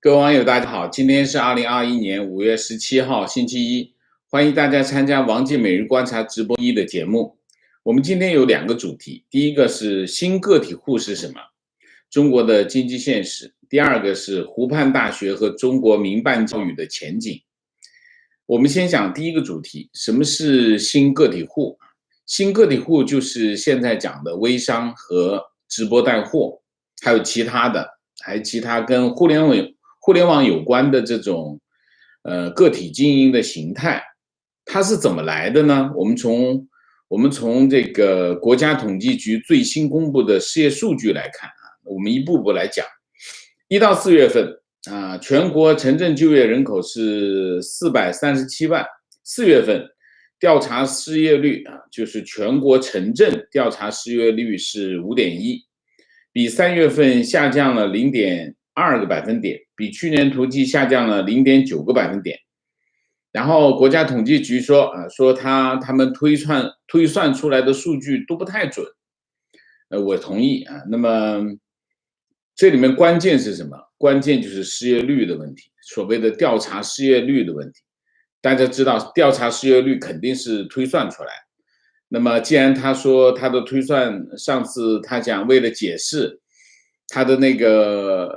各位网友，大家好，今天是2021年5月17号，星期一，欢迎大家参加王记每日观察直播1的节目。我们今天有2个主题，第一个是新个体户是什么？中国的经济现实。第二个是湖畔大学和中国民办教育的前景。我们先讲第一个主题，什么是新个体户？新个体户就是现在讲的微商和直播带货，还有其他跟互联网有关的这种个体经营的形态。它是怎么来的呢？我们从这个国家统计局最新公布的失业数据来看啊，我们一步步来讲。1到4月份啊，全国城镇就业人口是437万。4月份调查失业率啊，就是全国城镇调查失业率是5.1%，比3月份下降了0.2个百分点，比去年同期下降了0.9个百分点。然后国家统计局说他们推算出来的数据都不太准，我同意啊。那么这里面关键是什么？关键就是失业率的问题，所谓的调查失业率的问题。大家知道调查失业率肯定是推算出来。那么既然他说他的推算，上次他讲为了解释他的那个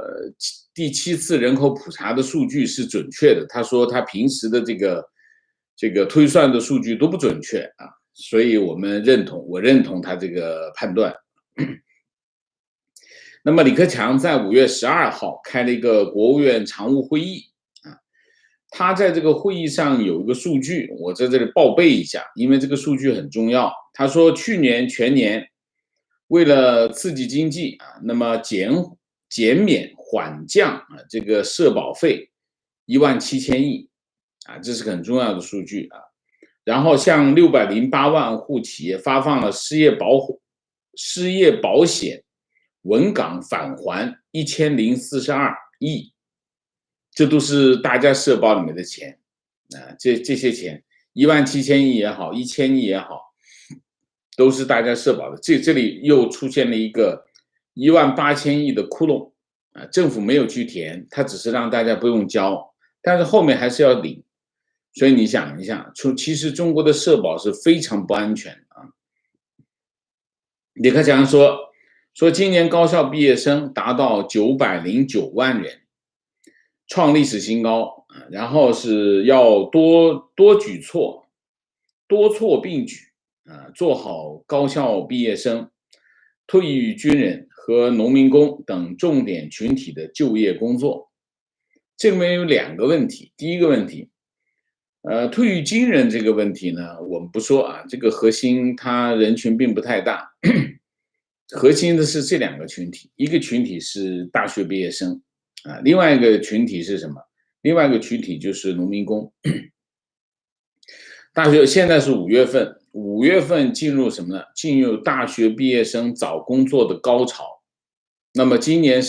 第7次人口普查的数据是准确的，他说他平时的这个推算的数据都不准确啊，所以我认同他这个判断。那么李克强在5月12号开了一个国务院常务会议啊，他在这个会议上有一个数据，我在这里报备一下，因为这个数据很重要。他说去年全年为了刺激经济啊，那么减免缓降啊这个社保费17000亿啊，这是个很重要的数据啊。然后向608万户企业发放了失业保险稳岗返还1042亿，这都是大家社保里面的钱啊，这些钱17000亿也好，1000亿也好，都是大家社保的。这里又出现了一个18000亿的窟窿啊，政府没有去填，它只是让大家不用交，但是后面还是要领。所以你想一下，其实中国的社保是非常不安全的啊。李克强说今年高校毕业生达到909万人，创历史新高啊。然后是要多举措，多措并举啊，做好高校毕业生、退役军人和农民工等重点群体的就业工作。这里面有2个问题，第一个问题，退役军人这个问题呢，我们不说啊，这个核心它人群并不太大。核心的是这2个群体，一个群体是大学毕业生啊，另外一个群体是什么？另外一个群体就是农民工。大学现在是5月份，5月份进入什么呢？进入大学毕业生找工作的高潮。那么今年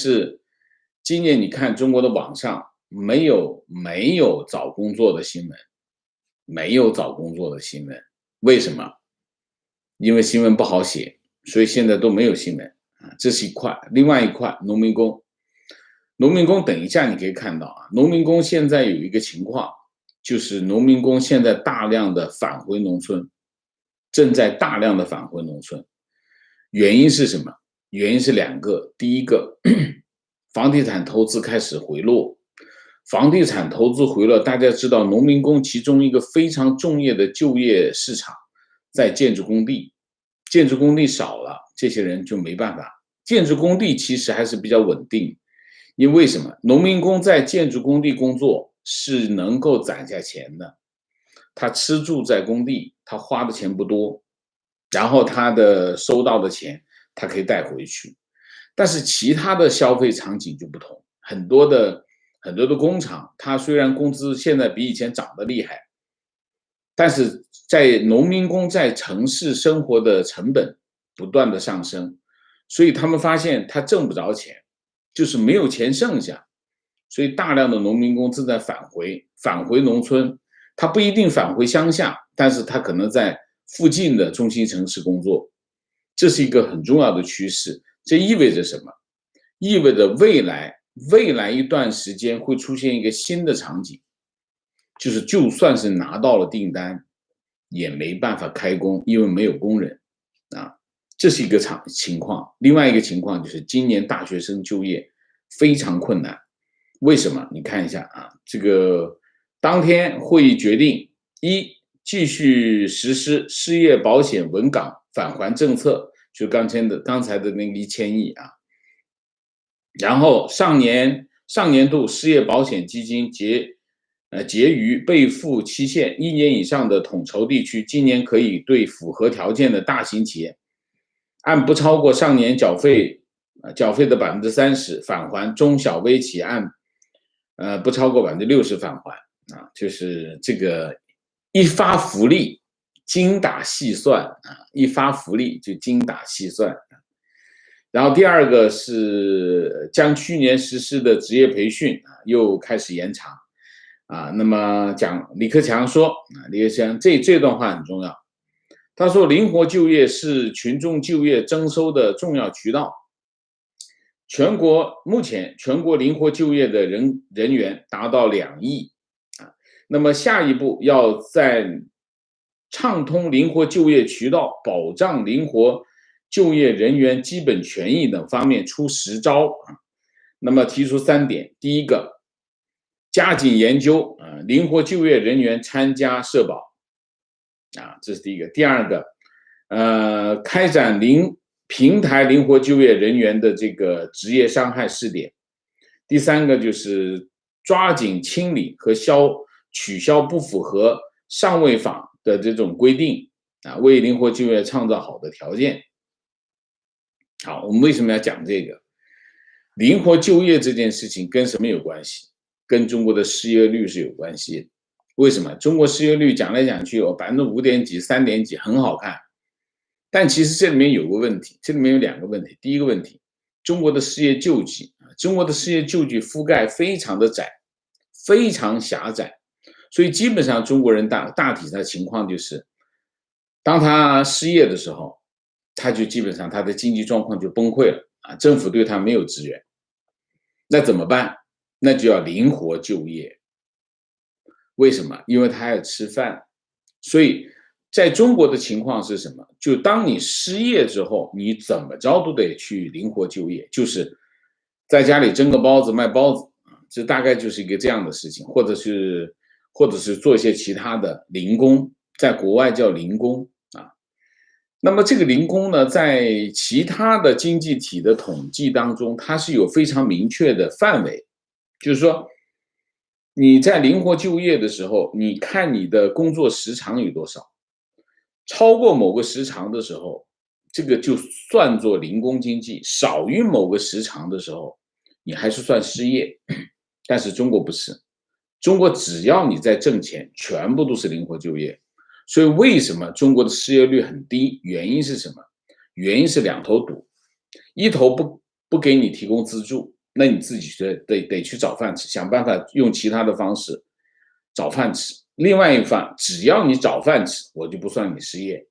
你看中国的网上没有找工作的新闻，没有找工作的新闻，为什么？因为新闻不好写。所以现在都没有新闻啊，这是一块。另外一块，农民工等一下你可以看到啊，农民工现在有一个情况，就是农民工现在大量的返回农村，正在大量的返回农村。原因是什么？原因是2个。第一个，房地产投资开始回落。房地产投资回落，大家知道农民工其中一个非常重要的就业市场在建筑工地。建筑工地少了，这些人就没办法。建筑工地其实还是比较稳定，因为什么？农民工在建筑工地工作是能够攒下钱的，他吃住在工地，他花的钱不多，然后他的收到的钱他可以带回去。但是其他的消费场景就不同，很多的工厂，它虽然工资现在比以前涨得厉害，但是在农民工在城市生活的成本不断的上升，所以他们发现他挣不着钱，就是没有钱剩下，所以大量的农民工正在返回农村。他不一定返回乡下，但是他可能在附近的中心城市工作，这是一个很重要的趋势。这意味着什么？意味着未来未来一段时间会出现一个新的场景，就是就算是拿到了订单，也没办法开工，因为没有工人啊，这是一个情况。另外一个情况就是今年大学生就业非常困难，为什么？你看一下啊，这个当天会议决定：一、继续实施失业保险稳岗返还政策，就刚才的那个1000亿啊。然后上年度失业保险基金结余备付期限1年以上的统筹地区，今年可以对符合条件的大型企业，按不超过上年缴费的30%返还，中小微企业按不超过60%返还啊，就是这个一发福利精打细算啊，一发福利就精打细算。然后第二个是将去年实施的职业培训又开始延长啊。那么李克强说李克强这段话很重要，他说灵活就业是群众就业增收的重要渠道。目前全国灵活就业的人员达到2亿啊。那么下一步要在畅通灵活就业渠道、保障灵活就业人员基本权益等方面出10招啊。那么提出3点：第一个，加紧研究灵活就业人员参加社保啊，这是第一个。第二个，开展平台灵活就业人员的这个职业伤害试点。第三个就是抓紧清理和取消不符合上位法的这种规定啊，为灵活就业创造好的条件。好，我们为什么要讲这个？灵活就业这件事情跟什么有关系？跟中国的失业率是有关系的。为什么？中国失业率讲来讲去有5点几、3点几，很好看。但其实这里面有个问题，这里面有2个问题。第一个问题，中国的失业救济覆盖非常的窄，非常狭窄，所以基本上中国人大体的情况就是，当他失业的时候，他就基本上他的经济状况就崩溃了啊，政府对他没有支援，那怎么办？那就要灵活就业。为什么？因为他要吃饭，所以在中国的情况是什么？就当你失业之后，你怎么着都得去灵活就业，就是在家里蒸个包子卖包子啊，这大概就是一个这样的事情，或者是做一些其他的零工，在国外叫零工啊。那么这个零工呢，在其他的经济体的统计当中，它是有非常明确的范围，就是说你在灵活就业的时候，你看你的工作时长有多少，超过某个时长的时候，这个就算作零工经济；少于某个时长的时候，你还是算失业。但是中国不是，中国只要你在挣钱，全部都是灵活就业。所以为什么中国的失业率很低？原因是什么？原因是2头堵，一头不给你提供资助，那你自己得去找饭吃，想办法用其他的方式找饭吃。另外一方，只要你找饭吃，我就不算你失业。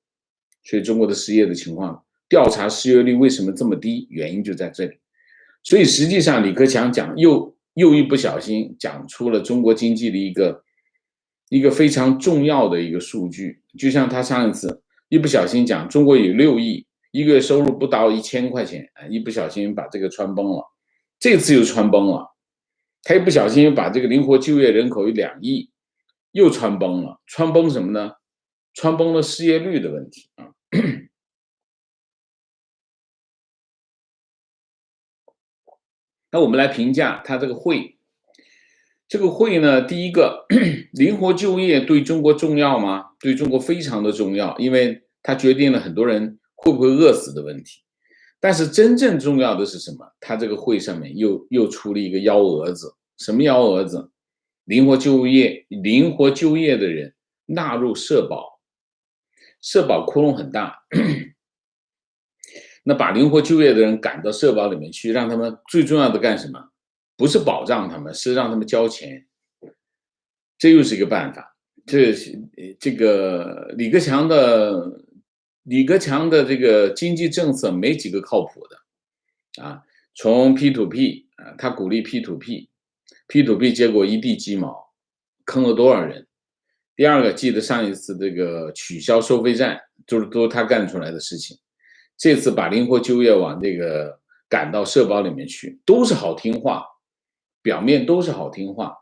所以中国的失业的情况，调查失业率为什么这么低，原因就在这里。所以实际上李克强又一不小心讲出了中国经济的一个非常重要的一个数据，就像他上一次一不小心讲中国有6亿，一个月收入不到1000块钱，一不小心把这个穿崩了，这次又穿崩了，他一不小心又把这个灵活就业人口有2亿，又穿崩了，穿崩什么呢？穿崩了失业率的问题啊。那我们来评价他这个会。这个会呢，第一个，灵活就业对中国重要吗？对中国非常的重要，因为它决定了很多人会不会饿死的问题。但是真正重要的是什么？他这个会上面又出了一个幺蛾子，什么幺蛾子？灵活就业的人纳入社保，社保窟窿很大。那把灵活就业的人赶到社保里面去，让他们最重要的干什么？不是保障他们，是让他们交钱，这又是一个办法。这个李克强的这个经济政策没几个靠谱的啊，从 P2P 他鼓励 P2P，P2P 结果一地鸡毛，坑了多少人？第二个，记得上一次这个取消收费站，都是他干出来的事情。这次把灵活就业往这个赶到社保里面去，都是好听话，表面都是好听话，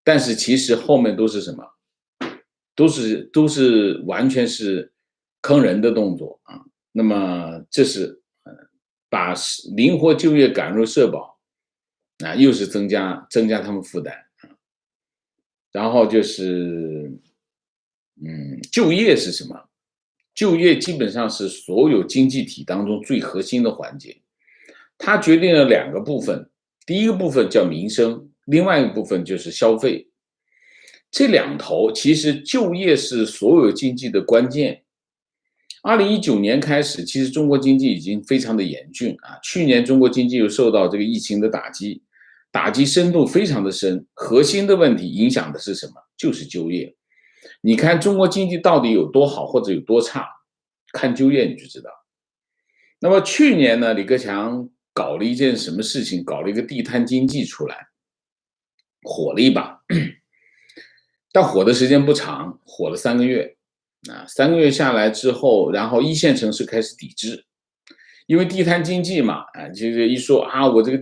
但是其实后面都是什么？都是完全是坑人的动作啊。那么这是把灵活就业赶入社保啊，又是增加他们负担啊。然后就是就业是什么？就业基本上是所有经济体当中最核心的环节，它决定了两个部分，第一个部分叫民生，另外一个部分就是消费。这两头其实就业是所有经济的关键。2019年开始，其实中国经济已经非常的严峻啊。去年中国经济又受到这个疫情的打击，打击深度非常的深。核心的问题影响的是什么？就是就业。你看中国经济到底有多好或者有多差，看就业你就知道。那么去年呢，李克强搞了一件什么事情？搞了一个地摊经济出来，火了一把。但火的时间不长，火了3个月，啊，3个月下来之后，然后一线城市开始抵制，因为地摊经济嘛，啊，这个一说啊，我这个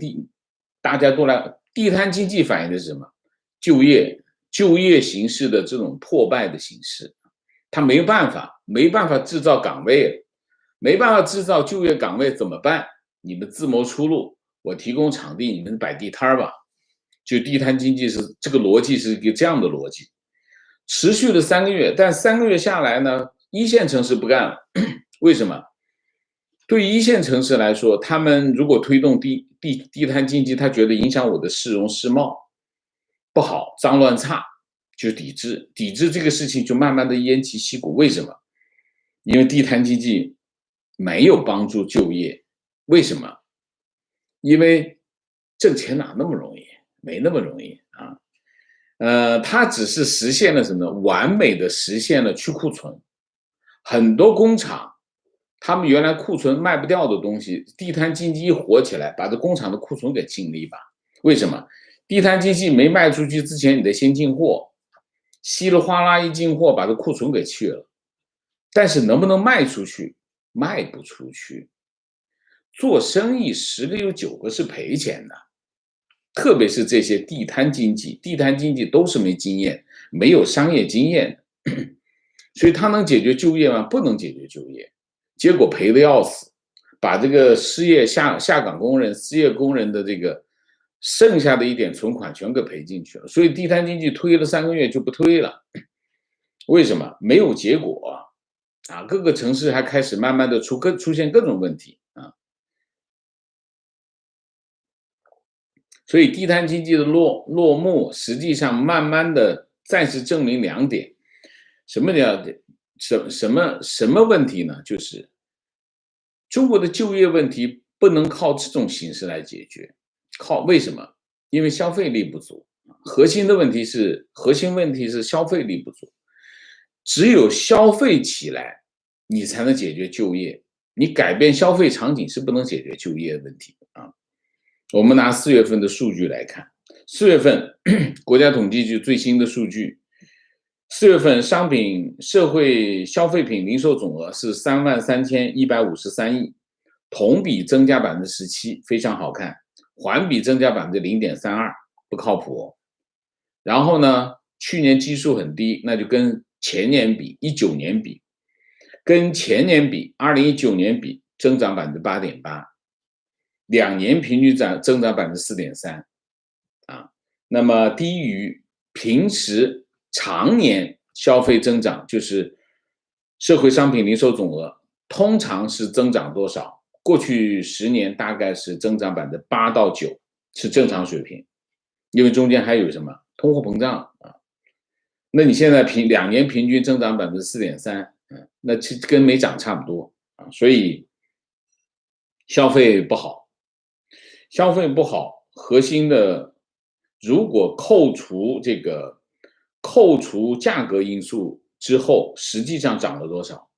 大家都来，地摊经济反映的是什么？就业形势的这种破败的形式，他没办法制造岗位，没办法制造就业岗位怎么办？你们自谋出路，我提供场地，你们摆地摊吧。就地摊经济是这个逻辑，是一个这样的逻辑。持续了3个月，但3个月下来呢，一线城市不干了。为什么？对于一线城市来说，他们如果推动地摊经济，他觉得影响我的市容市貌，不好，脏乱差，就抵制。抵制这个事情就慢慢的偃旗息鼓。为什么？因为地摊经济没有帮助就业。为什么？因为挣钱哪那么容易？没那么容易啊。它只是实现了什么？完美的实现了去库存。很多工厂，他们原来库存卖不掉的东西，地摊经济一火起来，把这工厂的库存给清了一把。为什么？地摊经济没卖出去之前，你得先进货，稀里哗啦一进货，把这库存给去了。但是能不能卖出去？卖不出去。做生意10个有9个是赔钱的。特别是这些地摊经济都是没经验，没有商业经验的，所以它能解决就业吗？不能解决就业，结果赔得要死，把这个失业下岗工人、失业工人的这个剩下的一点存款全给赔进去了。所以地摊经济推了3个月就不推了，为什么？没有结果啊！各个城市还开始慢慢的出现各种问题啊。所以地摊经济的落幕，实际上慢慢的暂时证明2点，什么问题呢？就是中国的就业问题不能靠这种形式来解决，为什么？因为消费力不足，核心问题是消费力不足，只有消费起来，你才能解决就业，你改变消费场景是不能解决就业问题的啊。我们拿4月份的数据来看，4月份国家统计局最新的数据，4月份社会消费品零售总额是33153亿，同比增加17%，非常好看，环比增加0.32%，不靠谱。然后呢，去年基数很低，那就跟前年比，19年比，跟前年比，2019年比增长8.8%，2年平均增长4.3%，啊，那么低于平时常年消费增长，就是社会商品零售总额通常是增长多少？过去10年大概是增长8%到9%，是正常水平，因为中间还有什么通货膨胀啊？那你现在2年平均增长4.3%，那其实跟没涨差不多啊，所以消费不好，核心的如果扣除价格因素之后，实际上涨了多少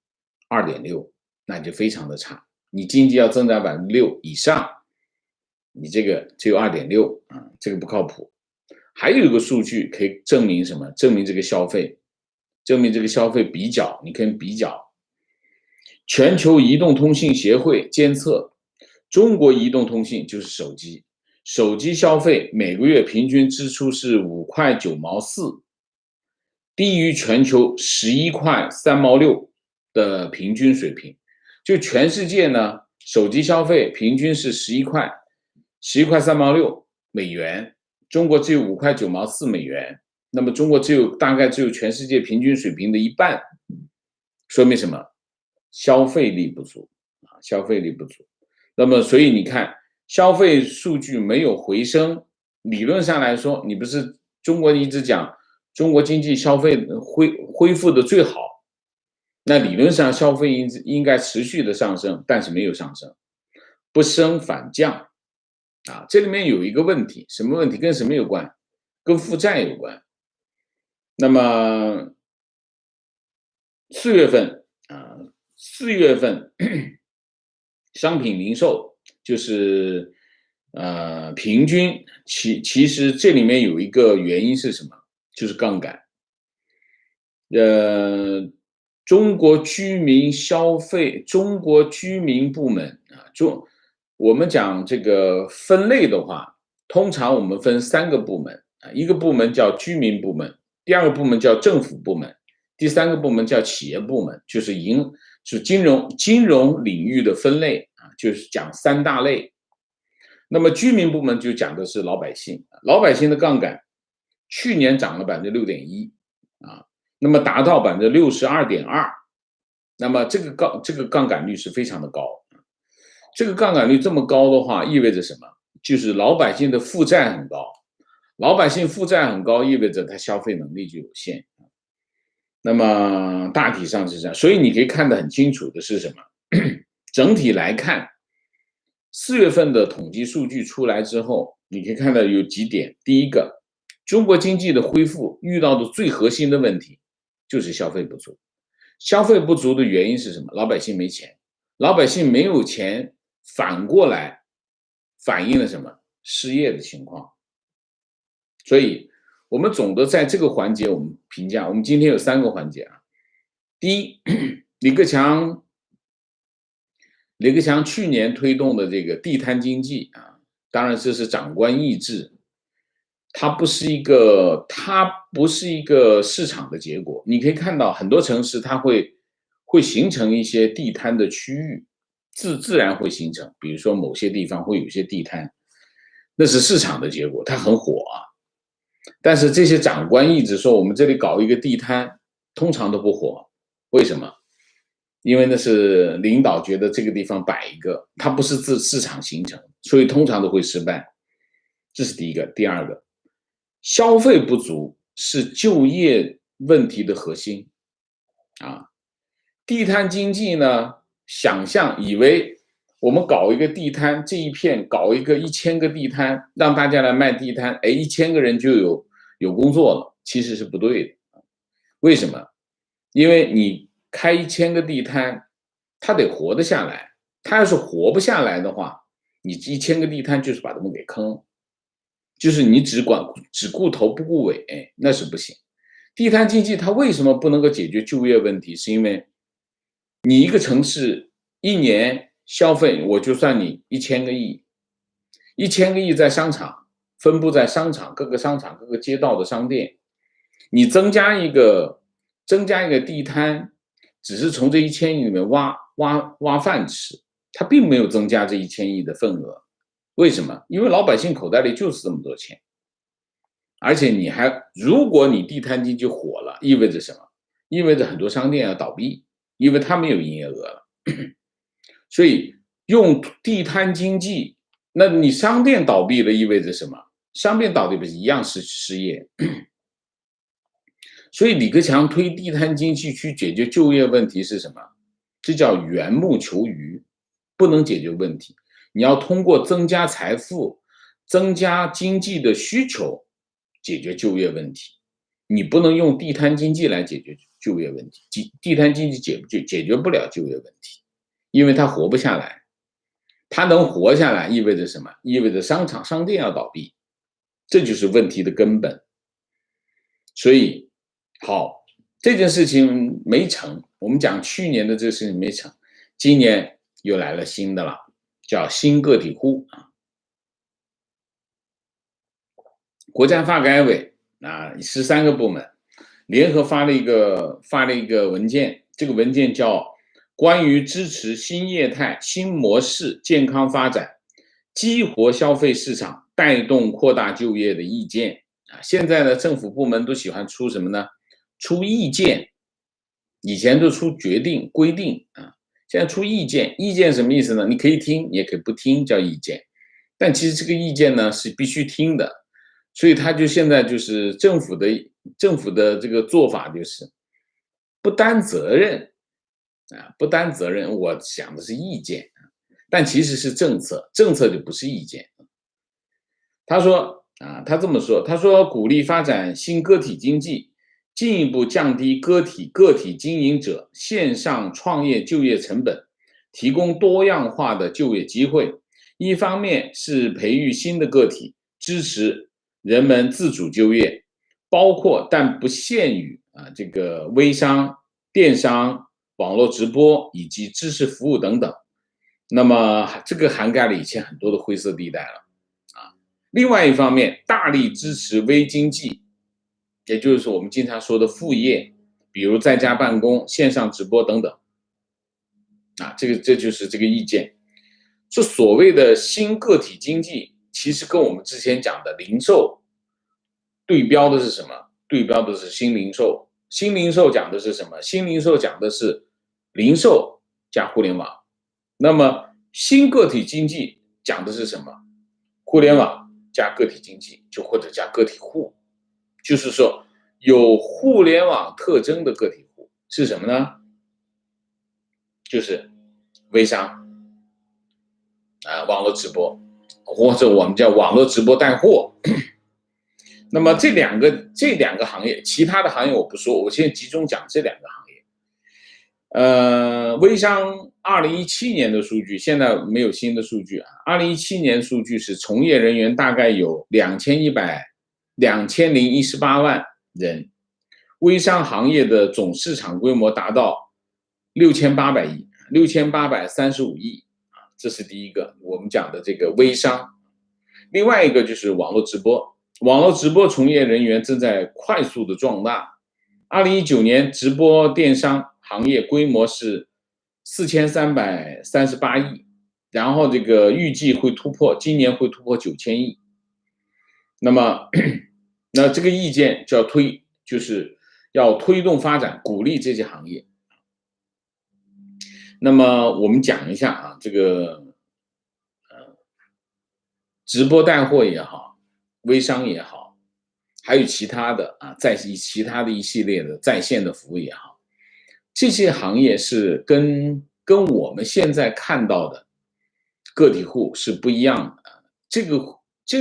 ？2.6%，那就非常的差。你经济要增长6%以上，你这个只有2.6啊，这个不靠谱。还有一个数据可以证明什么？证明这个消费，证明这个消费比较，你可以比较。全球移动通信协会监测，中国移动通信就是手机，手机消费每个月平均支出是5.9毛4，低于全球11.3毛6的平均水平。就全世界呢，手机消费平均是11.3毛6美元，中国只有5.9毛4美元，那么中国大概只有全世界平均水平的一半，说明什么？消费力不足啊，消费力不足。那么，所以你看，消费数据没有回升，理论上来说，你不是中国一直讲中国经济消费恢复的最好，那理论上消费应该持续的上升，但是没有上升，不升反降啊。这里面有一个问题，什么问题？跟什么有关？跟负债有关。那么4月份啊，4月份商品零售就是平均其实这里面有一个原因是什么？就是杠杆。中国居民消费，中国居民部门啊，我们讲这个分类的话，通常我们分3个部门啊，一个部门叫居民部门，第2个部门叫政府部门，第3个部门叫企业部门，就是金融领域的分类啊，就是讲3大类。那么居民部门就讲的是老百姓，老百姓的杠杆去年涨了6.1%啊。那么达到62.2%，那么这个杠杆率是非常的高。这个杠杆率这么高的话，意味着什么？就是老百姓的负债很高，老百姓负债很高，意味着他消费能力就有限。那么大体上是这样，所以你可以看得很清楚的是什么？整体来看，4月份的统计数据出来之后，你可以看到有几点。第一个，中国经济的恢复遇到的最核心的问题就是消费不足。消费不足的原因是什么？老百姓没钱，老百姓没有钱，反过来反映了什么？失业的情况。所以我们总的在这个环节我们评价，我们今天有3个环节啊。第一，李克强去年推动的这个地摊经济啊，当然这是长官意志，它不是一个市场的结果。你可以看到很多城市它会形成一些地摊的区域，自然会形成，比如说某些地方会有些地摊，那是市场的结果，它很火啊。但是这些长官一直说我们这里搞一个地摊，通常都不火，为什么？因为那是领导觉得这个地方摆一个，它不是市场形成，所以通常都会失败。这是第一个。第2个，消费不足是就业问题的核心啊。地摊经济呢，以为我们搞一个地摊，这一片搞一个1000个地摊，让大家来卖地摊，哎，1000个人就有工作了，其实是不对的。为什么？因为你开1000个地摊，他得活得下来。他要是活不下来的话，你1000个地摊就是把他们给坑了，就是你只顾头不顾尾，那是不行。地摊经济它为什么不能够解决就业问题？是因为你一个城市一年消费，我就算你1000个亿，1000个亿在商场，分布在各个商场、各个街道的商店，你增加一个地摊，只是从这1000亿里面挖饭吃，它并没有增加这1000亿的份额。为什么？因为老百姓口袋里就是这么多钱，而且如果你地摊经济火了，意味着什么？意味着很多商店要倒闭，因为它没有营业额了。所以用地摊经济，那你商店倒闭了意味着什么？商店倒闭不是一样是失业？所以李克强推地摊经济去解决就业问题是什么？这叫缘木求鱼，不能解决问题。你要通过增加财富、增加经济的需求解决就业问题，你不能用地摊经济来解决就业问题。地摊经济解决不了就业问题，因为它活不下来。它能活下来意味着什么？意味着商场、商店要倒闭，这就是问题的根本。所以，好，这件事情没成，我们讲去年的这个事情没成，今年又来了新的了，叫新个体户啊。国家发改委啊，13个部门联合发了一个文件，这个文件叫《关于支持新业态、新模式健康发展，激活消费市场，带动扩大就业的意见》啊。现在呢，政府部门都喜欢出什么呢？出意见，以前都出决定、规定啊，现在出意见。意见什么意思呢？你可以听，你也可以不听，叫意见。但其实这个意见呢是必须听的，所以他就现在就是政府的这个做法就是不担责任啊，不担责任。我想的是意见，但其实是政策，政策就不是意见。他说啊，他这么说，他说鼓励发展新个体经济，进一步降低个体经营者线上创业就业成本，提供多样化的就业机会。一方面是培育新的个体，支持人们自主就业，包括但不限于这个微商、电商、网络直播以及知识服务等等。那么这个涵盖了以前很多的灰色地带了啊。另外一方面，大力支持微经济，也就是说我们经常说的副业，比如在家办公、线上直播等等啊。这就是这个意见。说所谓的新个体经济，其实跟我们之前讲的零售对标的是什么？对标的是新零售。新零售讲的是什么？新零售讲的是零售加互联网。那么新个体经济讲的是什么？互联网加个体经济，就或者加个体户，就是说有互联网特征的个体户是什么呢？就是微商网络直播，或者我们叫网络直播带货。那么这两个行业，其他的行业我不说，我现在集中讲这两个行业。微商2017年的数据，现在没有新的数据啊。2017年数据是从业人员大概有2018万人，微商行业的总市场规模达到6800亿，6835亿啊，这是第一个我们讲的这个微商。另外一个就是网络直播，网络直播从业人员正在快速的壮大。2019年直播电商行业规模是4338亿，然后这个预计今年会突破9000亿。那么，那这个意见就是要推动发展，鼓励这些行业。那么我们讲一下啊，这个直播带货也好，微商也好，还有其他的其他的一系列的在线的服务也好，这些行业是跟我们现在看到的个体户是不一样的。这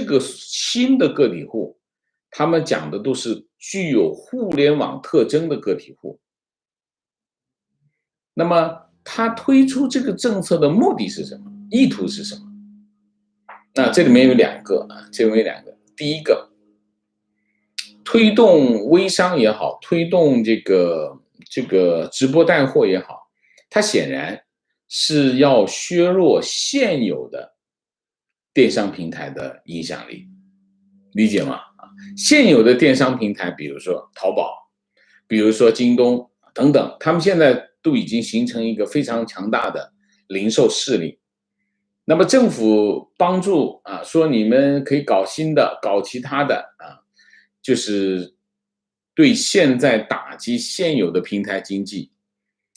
个新的个体户，他们讲的都是具有互联网特征的个体户。那么他推出这个政策的目的是什么？意图是什么？那这里面有两个。第一个，推动微商也好，推动这个直播带货也好，它显然是要削弱现有的电商平台的影响力，理解吗？现有的电商平台，比如说淘宝，比如说京东等等，他们现在都已经形成一个非常强大的零售势力。那么政府帮助说你们可以搞新的，搞其他的就是对现在打击现有的平台经济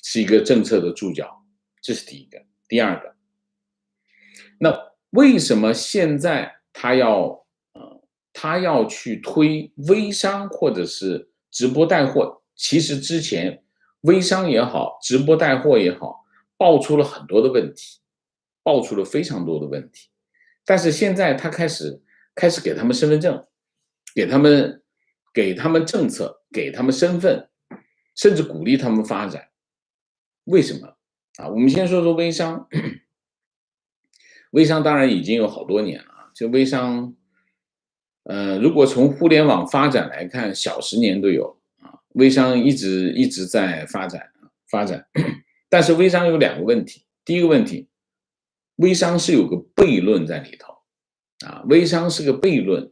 是一个政策的注脚，这是第一个。第二个，那为什么现在他要去推微商或者是直播带货？其实之前微商也好，直播带货也好，爆出了很多的问题，爆出了非常多的问题。但是现在他开始给他们身份证，给他们政策，给他们身份，甚至鼓励他们发展。为什么我们先说说微商。微商当然已经有好多年了，这微商，如果从互联网发展来看，小10年都有啊，微商一直在发展，但是微商有2个问题，第一个问题，微商是有个悖论在里头啊，微商是个悖论，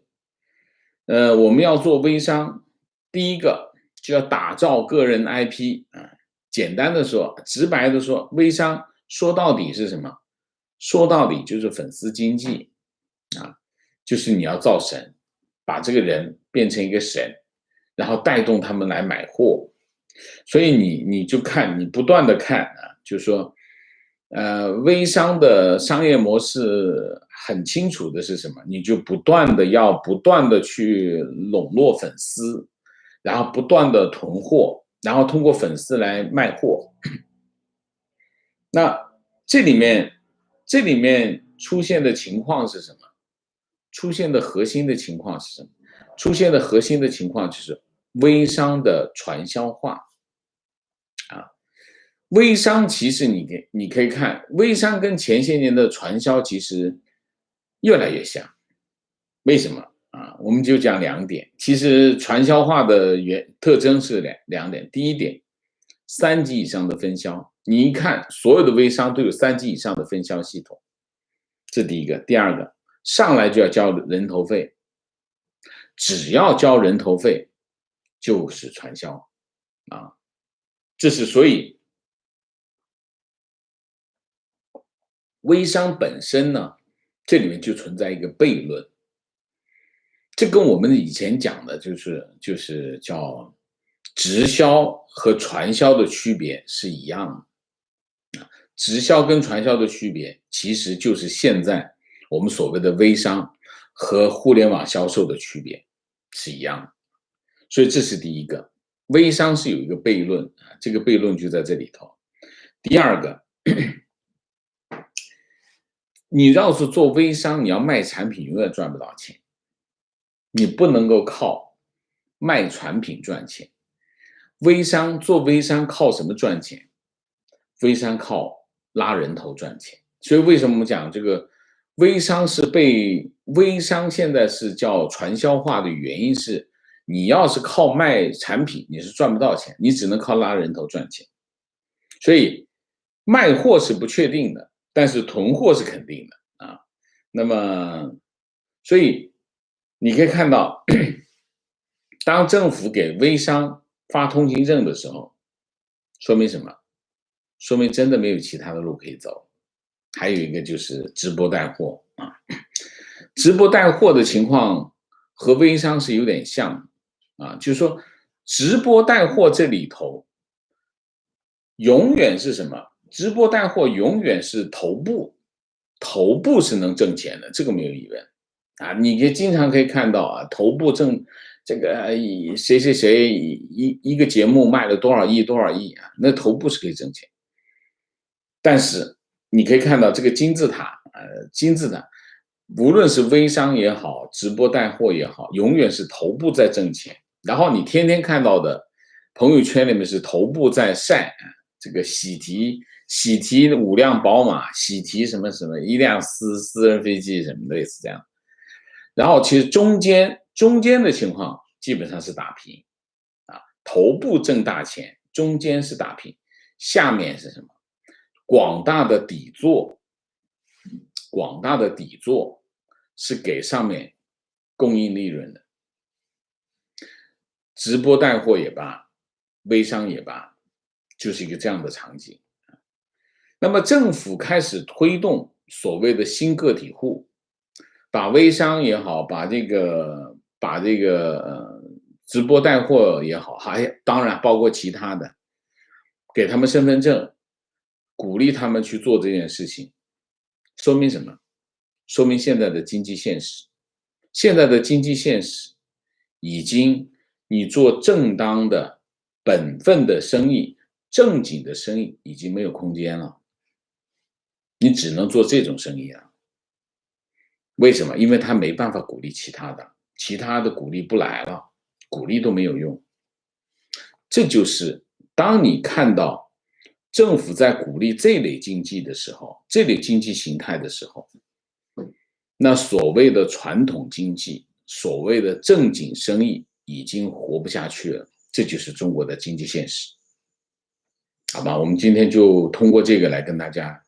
我们要做微商，第一个就要打造个人 IP 啊，简单的说，直白的说，微商说到底是什么？说到底就是粉丝经济啊，就是你要造神，把这个人变成一个神，然后带动他们来买货。所以你就看，你不断的看啊，就是说，微商的商业模式很清楚的是什么？你就不断的去笼络粉丝，然后不断的囤货，然后通过粉丝来卖货。那这里面这里面出现的情况是什么？出现的核心的情况是什么？出现的核心的情况就是微商的传销化啊。微商其实你可以看，微商跟前些年的传销其实越来越像。为什么啊？我们就讲2点。其实传销化的特征是两点。第一点，3级以上的分销，你一看所有的微商都有3级以上的分销系统，这第一个。第二个，上来就要交人头费，只要交人头费就是传销啊。这是所以微商本身呢，这里面就存在一个悖论，这跟我们以前讲的就是叫直销和传销的区别是一样的。直销跟传销的区别，其实就是现在我们所谓的微商和互联网销售的区别是一样的。所以这是第一个，微商是有一个悖论啊，这个悖论就在这里头。第二个，你要是做微商，你要卖产品，永远赚不到钱。你不能够靠卖产品赚钱。做微商靠什么赚钱？微商靠拉人头赚钱。所以为什么我们讲这个微商现在是叫传销化的原因是，你要是靠卖产品，你是赚不到钱，你只能靠拉人头赚钱。所以卖货是不确定的，但是囤货是肯定的啊。那么，所以你可以看到，当政府给微商发通行证的时候，说明什么？说明真的没有其他的路可以走。还有一个就是直播带货啊，直播带货的情况和微商是有点像啊，就是说直播带货这里头永远是什么？直播带货永远是头部，头部是能挣钱的，这个没有疑问啊。你也经常可以看到啊，头部挣这个谁谁谁一个节目卖了多少亿多少亿啊，那头部是可以挣钱。但是你可以看到这个金字塔，无论是微商也好，直播带货也好，永远是头部在挣钱。然后你天天看到的朋友圈里面是头部在晒这个喜提5辆宝马，喜提什么什么1辆私人飞机什么类似这样。然后其实中间的情况基本上是打平啊，头部挣大钱，中间是打平，下面是什么？广大的底座是给上面供应利润的。直播带货也罢，微商也罢，就是一个这样的场景。那么政府开始推动所谓的新个体户，把微商也好，把这个直播带货也好，还当然包括其他的，给他们身份证，鼓励他们去做这件事情，说明什么？说明现在的经济现实。现在的经济现实已经，你做正当的本分的生意，正经的生意已经没有空间了，你只能做这种生意了。为什么？因为他没办法鼓励其他的鼓励不来了，鼓励都没有用。这就是当你看到政府在鼓励这类经济的时候，这类经济形态的时候，那所谓的传统经济，所谓的正经生意已经活不下去了，这就是中国的经济现实。好吧，我们今天就通过这个来跟大家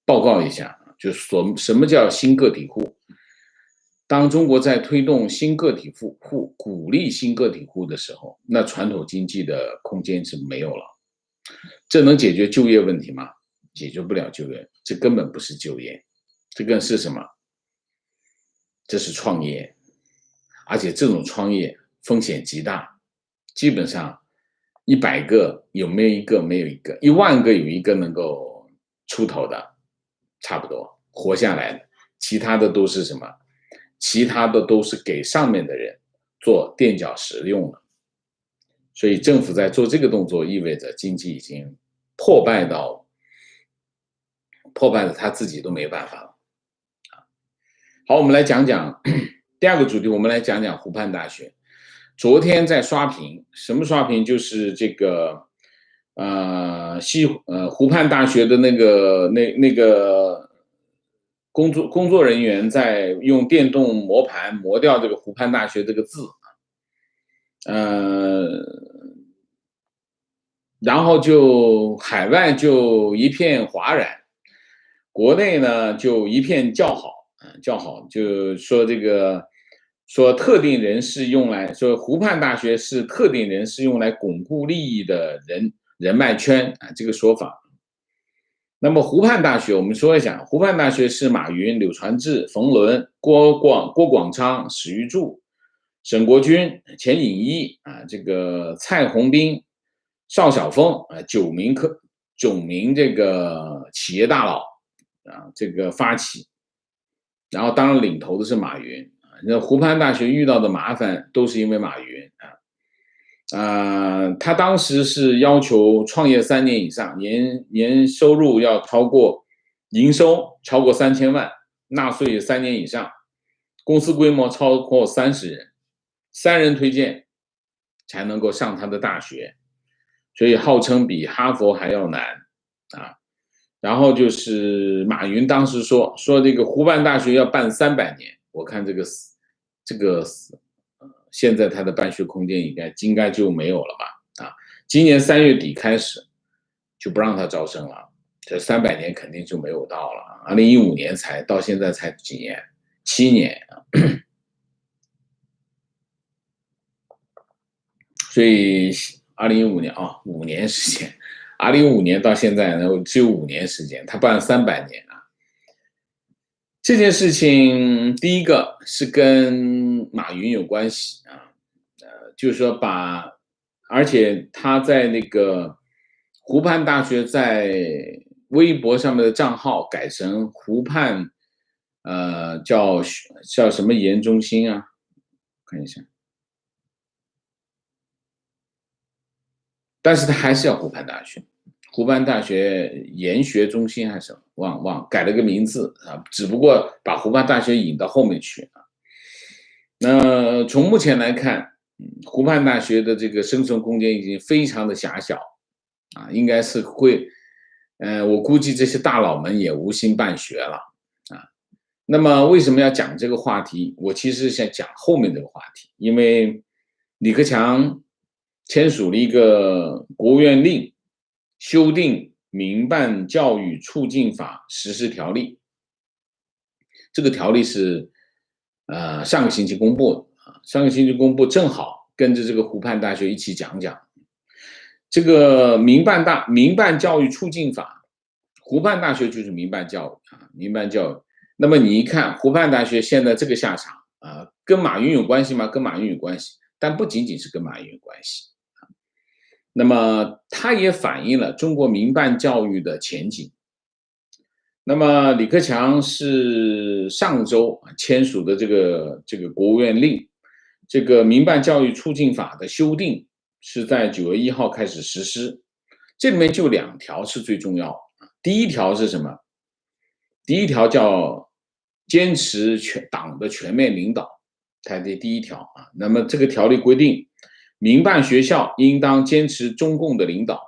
报告一下，就是什么叫新个体户。当中国在推动新个体户、鼓励新个体户的时候，那传统经济的空间是没有了。这能解决就业问题吗？解决不了就业，这根本不是就业，这更是什么？这是创业，而且这种创业风险极大，基本上100个有没有一个没有一个，1万个有一个能够出头的，差不多活下来的，其他的都是什么？其他的都是给上面的人做垫脚石用的。所以政府在做这个动作，意味着经济已经破败的他自己都没办法了。好，我们来讲讲第二个主题，我们来讲讲湖畔大学。昨天在刷屏，什么刷屏？就是这个湖畔大学的那个工作人员在用电动磨盘磨掉这个湖畔大学这个字，然后就海外就一片哗然，国内呢就一片叫好，就说这个说特定人士用来说湖畔大学是特定人士用来巩固利益的人脉圈啊，这个说法。那么湖畔大学，我们说一下，湖畔大学是马云、柳传志、冯仑、郭广昌、史玉柱、沈国军、钱颖一啊，这个蔡宏斌、邵晓峰啊9名这个企业大佬啊，这个发起，然后当然领头的是马云啊。那湖畔大学遇到的麻烦都是因为马云啊。他当时是要求创业3年以上，年收入要超过营收超过3000万，纳税3年以上，公司规模超过30人，3人推荐才能够上他的大学，所以号称比哈佛还要难啊。然后就是马云当时说这个湖畔大学要办300年，我看这个现在它的办学空间应该就没有了吧？啊，今年3月底开始就不让他招生了，这300年肯定就没有到了。2015年到现在才几年？7年啊。所以2015年啊，5年时间，2015年到现在呢只有5年时间，他办300年啊。这件事情第一个是跟马云有关系啊，就是说而且他在那个湖畔大学在微博上面的账号改成湖畔，叫什么研中心啊？看一下，但是他还是要湖畔大学。湖畔大学研学中心还是什么忘改了个名字啊，只不过把湖畔大学引到后面去啊。那从目前来看，湖畔大学的这个生存空间已经非常的狭小啊，应该是会，我估计这些大佬们也无心办学了啊。那么为什么要讲这个话题？我其实想讲后面这个话题，因为李克强签署了一个国务院令，修订《民办教育促进法实施条例》，这个条例是上个星期公布的啊，上个星期公布正好跟着这个湖畔大学一起讲讲这个民办教育促进法。湖畔大学就是民办教育啊，民办教育。那么你一看湖畔大学现在这个下场啊，跟马云有关系吗？跟马云有关系，但不仅仅是跟马云有关系。那么它也反映了中国民办教育的前景。那么李克强是上周签署的这个国务院令，这个民办教育促进法的修订是在9月1号开始实施。这里面就2条是最重要的。第一条是什么？第一条叫坚持党的全面领导，它的第一条啊。那么这个条例规定，民办学校应当坚持中共的领导，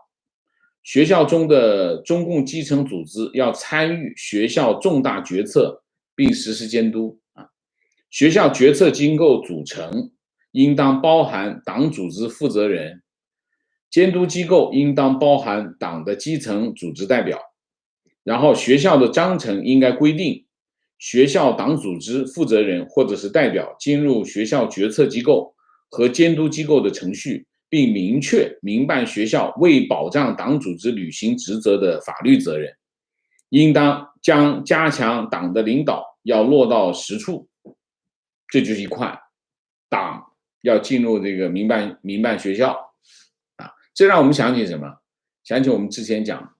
学校中的中共基层组织要参与学校重大决策，并实施监督学校决策机构组成应当包含党组织负责人，监督机构应当包含党的基层组织代表。然后学校的章程应该规定，学校党组织负责人或者是代表进入学校决策机构和监督机构的程序，并明确民办学校为保障党组织履行职责的法律责任，应当将加强党的领导要落到实处。这就是一块，党要进入这个民办学校这让我们想起什么？想起我们之前讲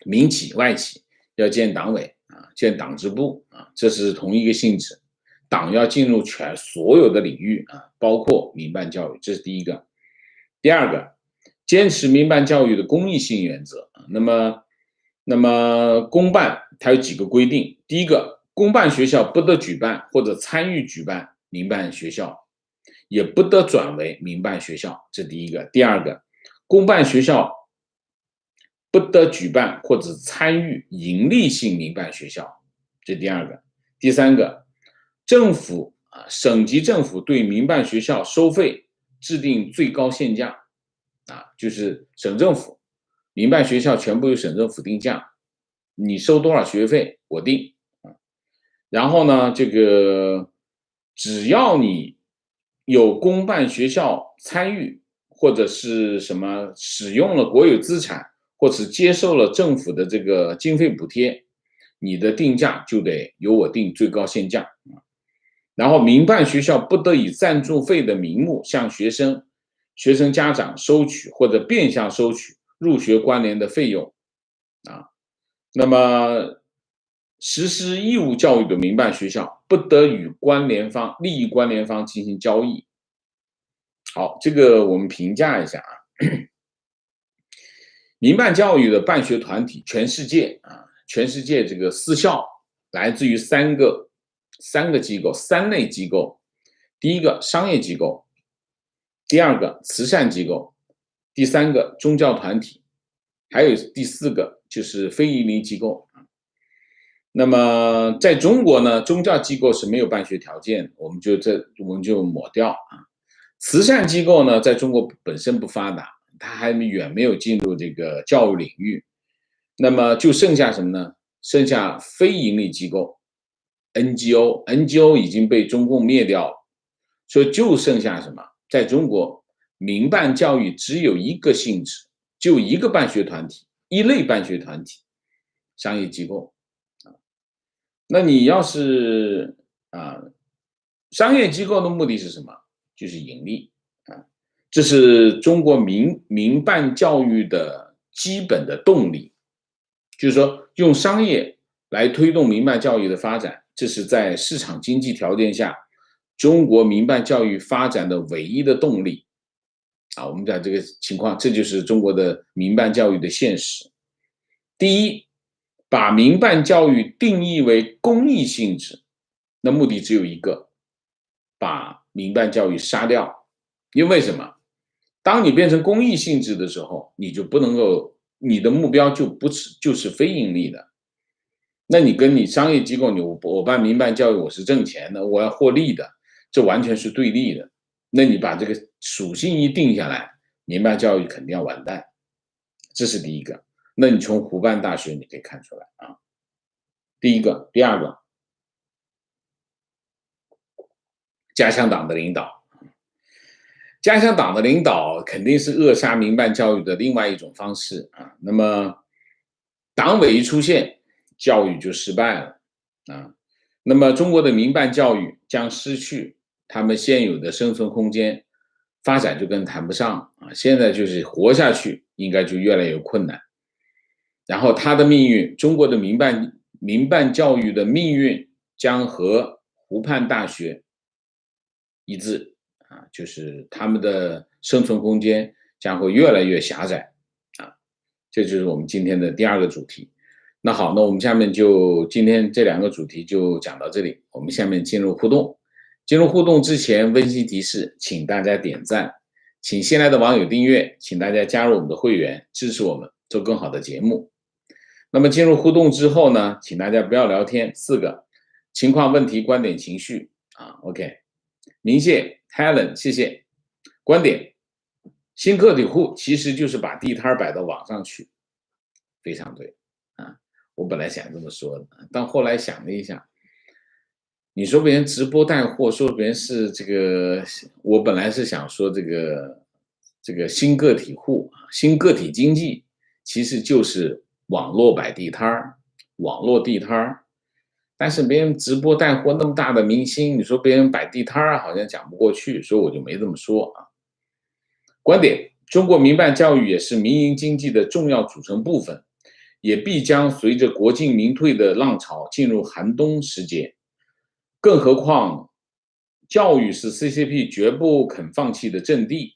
民企外企要建党委建党支部这是同一个性质。党要进入所有的领域包括民办教育，这是第一个。第二个，坚持民办教育的公益性原则。那么公办它有几个规定？第一个，公办学校不得举办或者参与举办民办学校，也不得转为民办学校，这第一个。第二个，公办学校不得举办或者参与盈利性民办学校，这第二个。第三个，政府省级政府对民办学校收费制定最高限价就是省政府民办学校全部由省政府定价，你收多少学费我定然后呢，这个只要你有公办学校参与或者是什么使用了国有资产，或者接受了政府的这个经费补贴，你的定价就得由我定最高限价然后民办学校不得以赞助费的名目向学生家长收取或者变相收取入学关联的费用那么实施义务教育的民办学校不得与利益关联方进行交易。好，这个我们评价一下民办教育的办学团体，全世界这个私校来自于三个机构，三类机构。第一个商业机构，第二个慈善机构，第三个宗教团体，还有第四个就是非营利机构那么在中国呢，宗教机构是没有办学条件，我们就抹掉慈善机构呢，在中国本身不发达，它还远没有进入这个教育领域。那么就剩下什么呢？剩下非营利机构 NGO 已经被中共灭掉了，所以就剩下什么？在中国民办教育只有一个性质，就一个办学团体，一类办学团体，商业机构那你要是商业机构的目的是什么？就是盈利这是中国民办教育的基本的动力，就是说用商业来推动民办教育的发展，这是在市场经济条件下中国民办教育发展的唯一的动力我们讲这个情况，这就是中国的民办教育的现实。第一，把民办教育定义为公益性质，那目的只有一个，把民办教育杀掉。因为什么？当你变成公益性质的时候，你就不能够，你的目标就是非盈利的。那你跟你商业机构，我办民办教育我是挣钱的，我要获利的，这完全是对立的。那你把这个属性一定下来，民办教育肯定要完蛋，这是第一个。那你从湖畔大学你可以看出来第一个。第二个，加强党的领导。加强党的领导肯定是扼杀民办教育的另外一种方式那么党委一出现，教育就失败了那么中国的民办教育将失去他们现有的生存空间，发展就更谈不上现在就是活下去应该就越来越困难。然后他的命运，中国的民办教育的命运将和湖畔大学一致就是他们的生存空间将会越来越狭窄这就是我们今天的第二个主题。那好，那我们下面就今天这两个主题就讲到这里，我们下面进入互动。进入互动之前，温馨提示，请大家点赞，请新来的网友订阅，请大家加入我们的会员，支持我们做更好的节目。那么进入互动之后呢，请大家不要聊天，4个，情况、问题、观点、情绪啊。OK，明谢 Helen， 谢谢。观点：新个体户其实就是把地摊摆到网上去，非常对啊。我本来想这么说的，但后来想了一下，你说别人直播带货，说别人是这个，我本来是想说这个新个体户、新个体经济，其实就是网络摆地摊儿、网络地摊儿。但是别人直播带货那么大的明星，你说别人摆地摊儿好像讲不过去，所以我就没这么说啊。观点：中国民办教育也是民营经济的重要组成部分，也必将随着国进民退的浪潮进入寒冬时节。更何况，教育是 CCP 绝不肯放弃的阵地，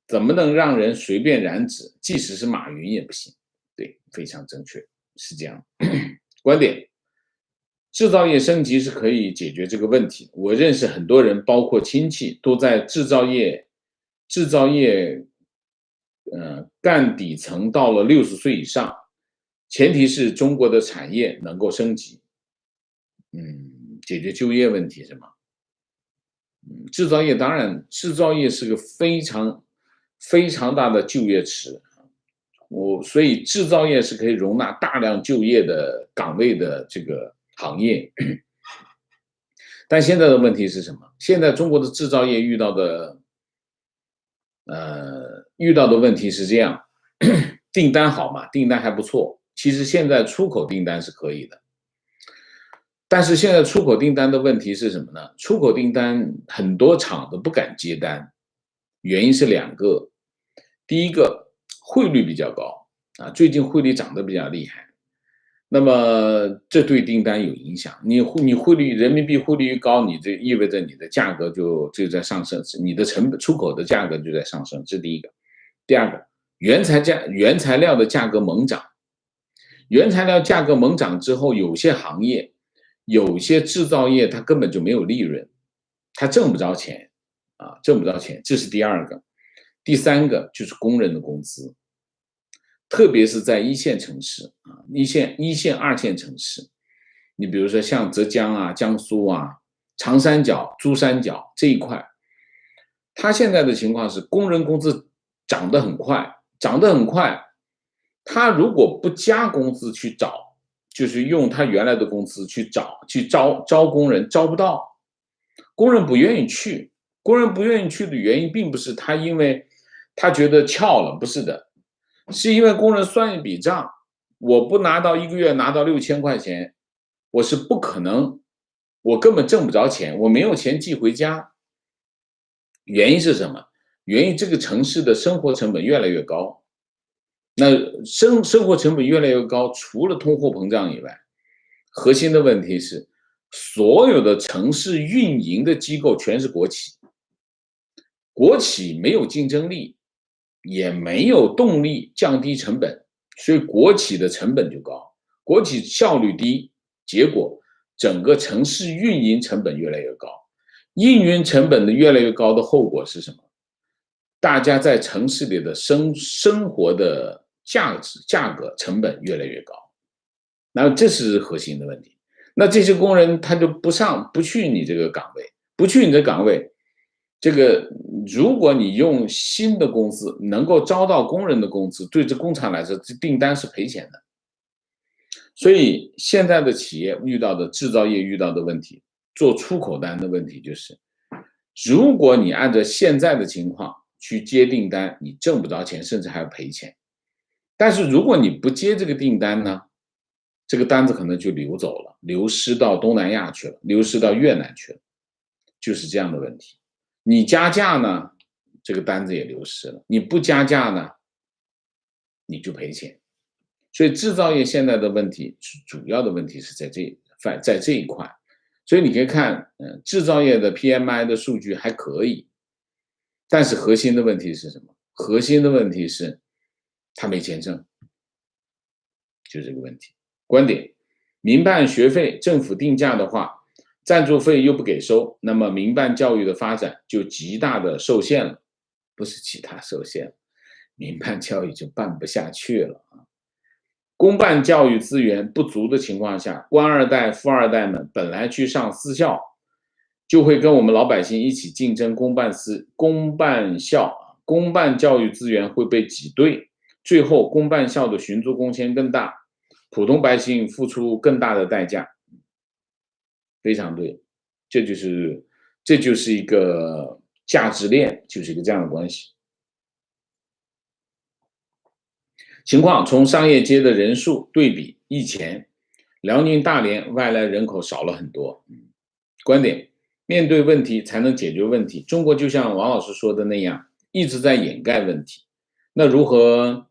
怎么能让人随便染指？即使是马云也不行。对，非常正确，是这样。观点：制造业升级是可以解决这个问题。我认识很多人，包括亲戚，都在制造业干底层到了60岁以上，前提是中国的产业能够升级。解决就业问题是吗？制造业当然，制造业是个非常大的就业池，所以制造业是可以容纳大量就业的岗位的这个行业。但现在的问题是什么？现在中国的制造业遇到的问题是这样，订单好嘛，订单还不错。其实现在出口订单是可以的，但是现在出口订单的问题是什么呢？出口订单很多厂都不敢接单，原因是2个。第一个，汇率比较高啊，最近汇率涨得比较厉害，那么这对订单有影响。你汇率人民币汇率高，你这意味着你的价格就在上升，你的出口的价格就在上升，这是第一个。第二个，原材料的价格猛涨，原材料价格猛涨之后，有些行业、有些制造业它根本就没有利润，它挣不着钱啊，挣不着钱，这是第二个。第三个就是工人的工资，特别是在1线城市啊，一线、2线城市，你比如说像浙江啊、江苏啊、长三角、珠三角这一块，它现在的情况是工人工资涨得很快，他如果不加工资去找，就是用他原来的工资去招工人，招不到，工人不愿意去。工人不愿意去的原因，并不是他因为他觉得翘了，不是的，是因为工人算一笔账，我不拿到1个月拿到6000块钱，我是不可能，我根本挣不着钱，我没有钱寄回家。原因是什么？原因这个城市的生活成本越来越高。那生活成本越来越高，除了通货膨胀以外，核心的问题是，所有的城市运营的机构全是国企，国企没有竞争力，也没有动力降低成本，所以国企的成本就高，国企效率低，结果整个城市运营成本越来越高。运营成本的越来越高的后果是什么？大家在城市里的生活的价格成本越来越高，那这是核心的问题。那这些工人他就不去你这个岗位，这个如果你用新的工资能够招到工人的工资，对这工厂来说，这订单是赔钱的。所以现在的企业制造业遇到的问题，做出口单的问题就是，如果你按照现在的情况去接订单，你挣不着钱，甚至还要赔钱。但是如果你不接这个订单呢，这个单子可能就流走了，流失到东南亚去了，流失到越南去了，就是这样的问题。你加价呢，这个单子也流失了；你不加价呢，你就赔钱。所以制造业现在的问题，主要的问题是在这一块。所以你可以看，制造业的 PMI 的数据还可以，但是核心的问题是什么？核心的问题是，他没钱挣，就这个问题。观点：民办学费政府定价的话，赞助费又不给收，那么民办教育的发展就极大的受限了，不是其他受限，民办教育就办不下去了啊。公办教育资源不足的情况下，官二代、富二代们本来去上私校，就会跟我们老百姓一起竞争公办校，公办教育资源会被挤兑，最后公办校的寻租贡献更大，普通百姓付出更大的代价。非常对，这就是一个价值链，就是一个这样的关系。情况从商业街的人数对比，以前辽宁大连外来人口少了很多。观点：面对问题才能解决问题。中国就像王老师说的那样，一直在掩盖问题。那如何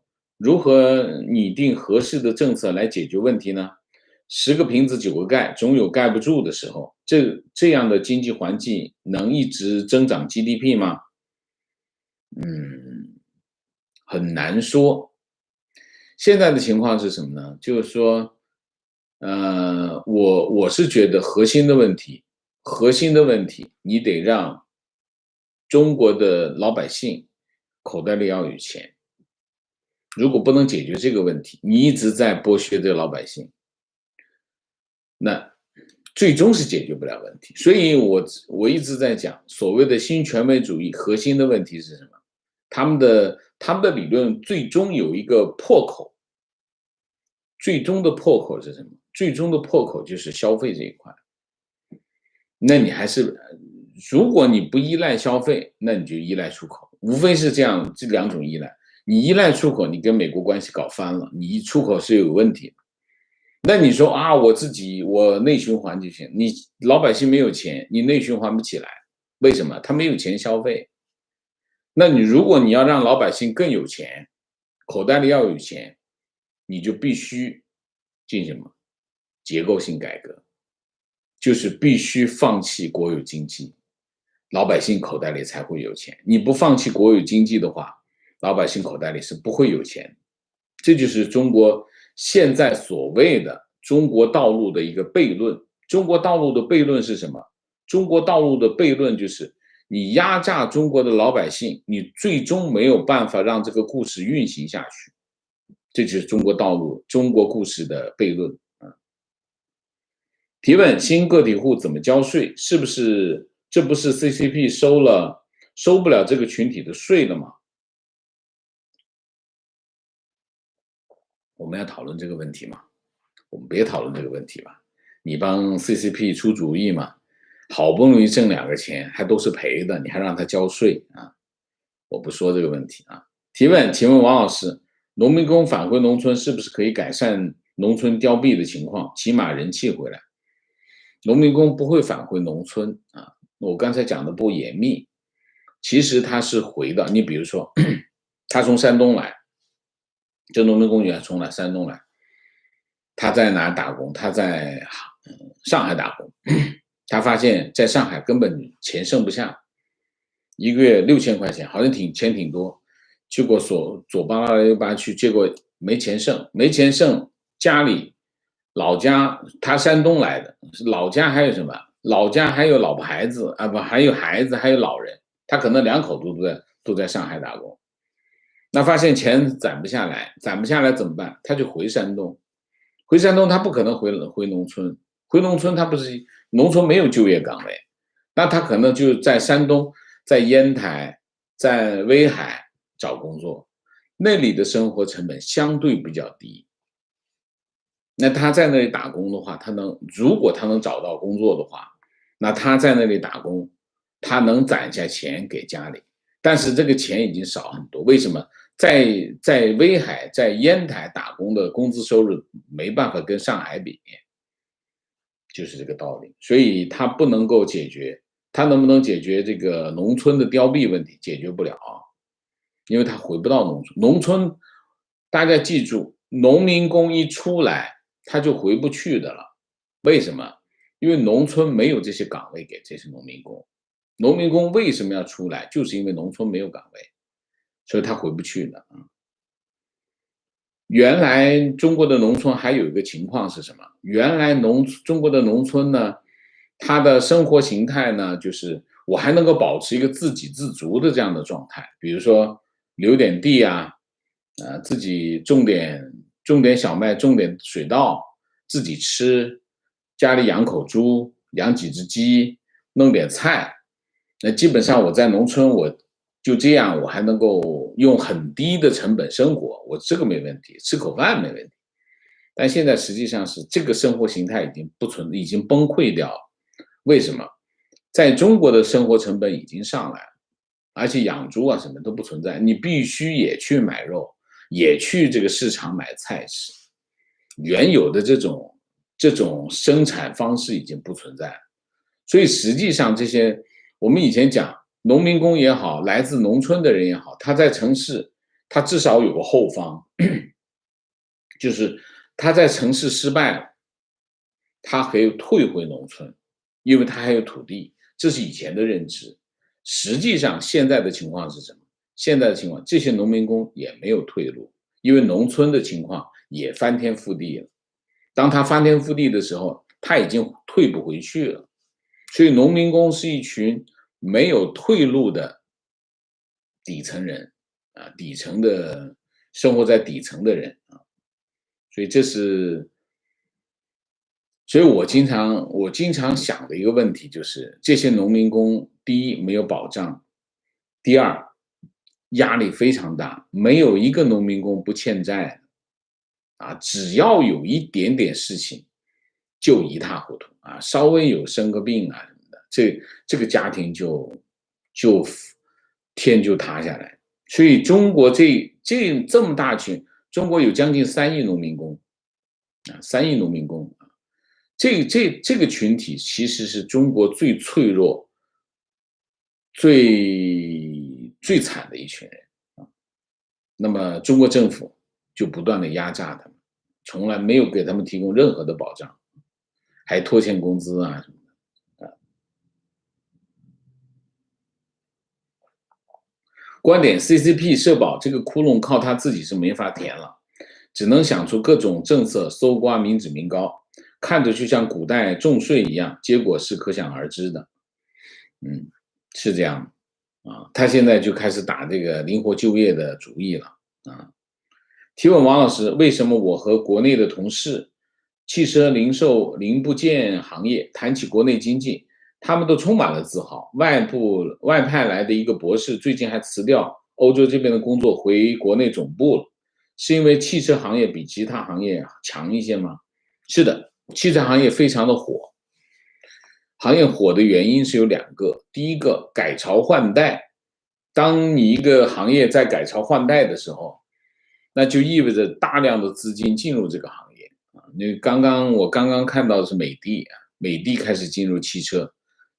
拟定合适的政策来解决问题呢？10个瓶子9个盖，总有盖不住的时候。这样的经济环境能一直增长 GDP 吗？很难说。现在的情况是什么呢？就是说，我是觉得核心的问题，你得让中国的老百姓口袋里要有钱。如果不能解决这个问题，你一直在剥削这个老百姓，那最终是解决不了问题。所以我一直在讲，所谓的新权威主义核心的问题是什么？他们的理论最终有一个破口，最终的破口是什么？最终的破口就是消费这一块。那你还是，如果你不依赖消费，那你就依赖出口，无非是这2种依赖。你依赖出口，你跟美国关系搞翻了，你出口是有问题的。那你说啊，我内循环就行，你老百姓没有钱，你内循环不起来，为什么？他没有钱消费。那如果你要让老百姓更有钱，口袋里要有钱，你就必须进什么？结构性改革，就是必须放弃国有经济，老百姓口袋里才会有钱。你不放弃国有经济的话，老百姓口袋里是不会有钱。这就是中国现在所谓的中国道路的一个悖论。中国道路的悖论是什么？中国道路的悖论就是你压榨中国的老百姓，你最终没有办法让这个故事运行下去。这就是中国道路、中国故事的悖论。提问：新个体户怎么交税？这不是 CCP 收不了这个群体的税了吗？我们要讨论这个问题吗？我们别讨论这个问题吧。你帮 CCP 出主意嘛？好不容易挣2个钱，还都是赔的，你还让他交税啊？我不说这个问题啊。提问：请问王老师，农民工返回农村是不是可以改善农村凋敝的情况，起码人气回来？农民工不会返回农村啊，我刚才讲的不严密，其实他是回的。你比如说，他从山东来，这农民工也从山东来，他在哪打工？他在上海打工，他发现在上海根本钱剩不下，一个月6000块钱，好像钱挺多，结果左扒拉右扒去，结果没钱剩，家里老家他山东来的，老家还有什么？老家还有老婆孩子啊，不还有孩子，还有老人，他可能2口都在上海打工。那发现钱攒不下来怎么办？他就回山东他不可能回农村，回农村他不是农村没有就业岗位，那他可能就在山东，在烟台，在威海找工作，那里的生活成本相对比较低。那他在那里打工的话，如果他能找到工作的话，那他在那里打工，他能攒下钱给家里，但是这个钱已经少很多。为什么？在威海、在烟台打工的工资收入没办法跟上海比，就是这个道理。所以他不能够解决，他能不能解决这个农村的凋敝问题？解决不了，因为他回不到农村。农村，大家记住，农民工一出来，他就回不去的了。为什么？因为农村没有这些岗位给这些农民工。农民工为什么要出来？就是因为农村没有岗位。所以他回不去的。原来中国的农村还有一个情况是什么？原来中国的农村呢，它的生活形态呢，就是我还能够保持一个自给自足的这样的状态，比如说留点地啊，自己种点种点小麦，种点水稻，自己吃，家里养口猪，养几只鸡，弄点菜，那基本上我在农村我就这样，我还能够用很低的成本生活，我这个没问题，吃口饭没问题。但现在实际上是这个生活形态已经不存，已经崩溃掉了。为什么？在中国的生活成本已经上来了，而且养猪啊什么都不存在，你必须也去买肉，也去这个市场买菜吃。原有的这种生产方式已经不存在了，所以实际上这些我们以前讲农民工也好，来自农村的人也好，他在城市他至少有个后方，就是他在城市失败了，他可以退回农村，因为他还有土地，这是以前的认知。实际上现在的情况是什么？现在的情况，这些农民工也没有退路，因为农村的情况也翻天覆地了。当他翻天覆地的时候，他已经退不回去了。所以农民工是一群没有退路的底层人啊，底层的生活在底层的人啊，所以这是，所以我经常想的一个问题就是，这些农民工，第一没有保障，第二压力非常大，没有一个农民工不欠债啊，只要有一点点事情就一塌糊涂啊，稍微有生个病啊什么的，这个家庭就天就塌下来。所以中国这么大群，中国有将近3亿农民工啊，3亿农民工啊，这个群体其实是中国最脆弱、最惨的一群人啊。那么中国政府就不断的压榨他们，从来没有给他们提供任何的保障，还拖欠工资啊什么的啊。观点 CCP 社保这个窟窿靠他自己是没法填了，只能想出各种政策搜刮民脂民膏，看着就像古代重税一样，结果是可想而知的。是这样啊，他现在就开始打这个灵活就业的主意了啊。提问王老师，为什么我和国内的同事，汽车零售零部件行业谈起国内经济，他们都充满了自豪。外派来的一个博士最近还辞掉欧洲这边的工作回国内总部了，是因为汽车行业比其他行业强一些吗？是的，汽车行业非常的火。行业火的原因是有2个，第一个改朝换代，当你一个行业在改朝换代的时候，那就意味着大量的资金进入这个行业啊。我刚刚看到的是美的啊，美的开始进入汽车、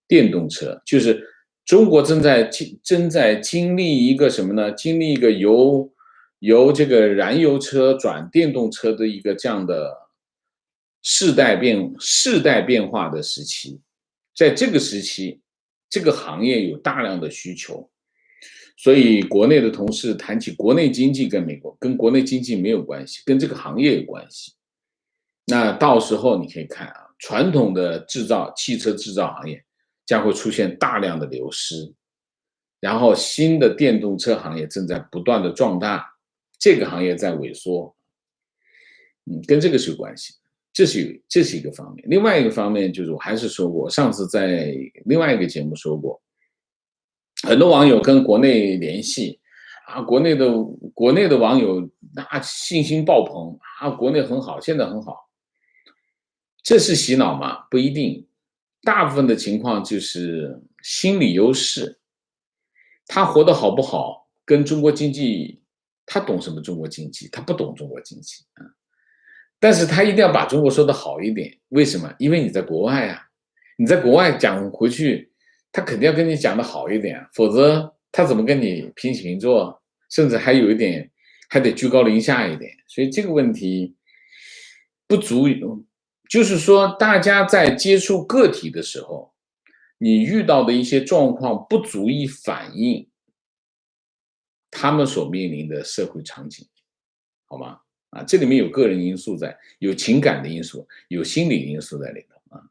电动车，就是中国正在经历一个什么呢？经历一个由这个燃油车转电动车的一个这样的世代变化的时期。在这个时期，这个行业有大量的需求，所以国内的同事谈起国内经济跟国内经济没有关系，跟这个行业有关系。那到时候你可以看啊，传统的汽车制造行业将会出现大量的流失，然后新的电动车行业正在不断的壮大，这个行业在萎缩，跟这个是有关系的。这是一个方面，另外一个方面就是我还是说过，上次在另外一个节目说过，很多网友跟国内联系啊，国内的网友那信心爆棚啊，国内很好，现在很好，这是洗脑吗？不一定，大部分的情况就是心理优势，他活得好不好跟中国经济，他懂什么中国经济？他不懂中国经济啊。但是他一定要把中国说的好一点，为什么？因为你在国外啊，你在国外讲回去，他肯定要跟你讲的好一点，否则他怎么跟你平起平坐，甚至还有一点还得居高临下一点。所以这个问题不足以，就是说大家在接触个体的时候，你遇到的一些状况不足以反映他们所面临的社会场景，好吗？啊，这里面有个人因素在，有情感的因素，有心理因素在里头啊。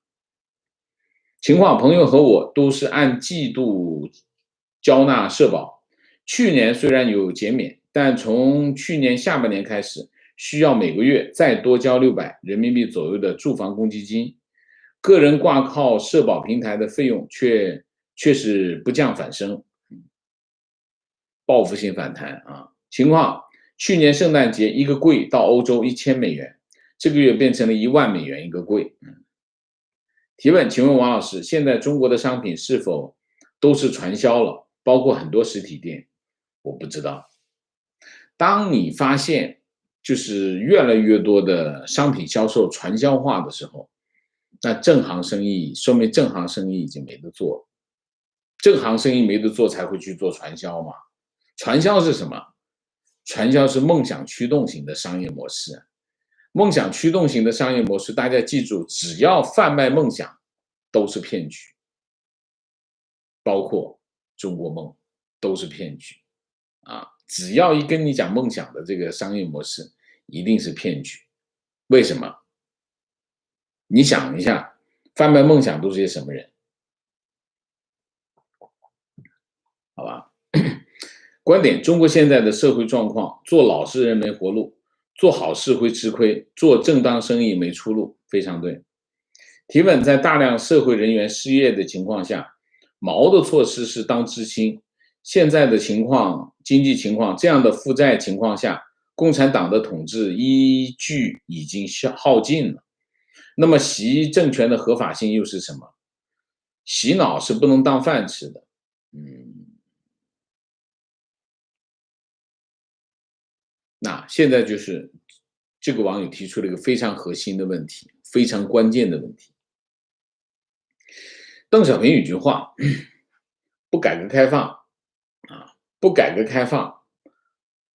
情况，朋友和我都是按季度交纳社保，去年虽然有减免，但从去年下半年开始，需要每个月再多交600人民币左右的住房公积金，个人挂靠社保平台的费用却是不降反升，报复性反弹啊！情况，去年圣诞节一个柜到欧洲1000美元，这个月变成了10000美元一个柜。提问，请问王老师，现在中国的商品是否都是传销了，包括很多实体店？我不知道。当你发现就是越来越多的商品销售传销化的时候，那正行生意说明正行生意已经没得做了，正行生意没得做才会去做传销嘛。传销是什么？传销是梦想驱动型的商业模式。梦想驱动型的商业模式，大家记住，只要贩卖梦想都是骗局，包括中国梦都是骗局啊！只要一跟你讲梦想的这个商业模式，一定是骗局。为什么？你想一下，贩卖梦想都是些什么人？好吧？观点：中国现在的社会状况，做老实人没活路，做好事会吃亏，做正当生意没出路，非常对。提问：在大量社会人员失业的情况下，毛的措施是当知青。现在的情况，经济情况，这样的负债情况下，共产党的统治依据已经耗尽了。那么习政权的合法性又是什么？洗脑是不能当饭吃的。那现在就是这个网友提出了一个非常核心的问题，非常关键的问题。邓小平有句话，不改革开放不改革开放，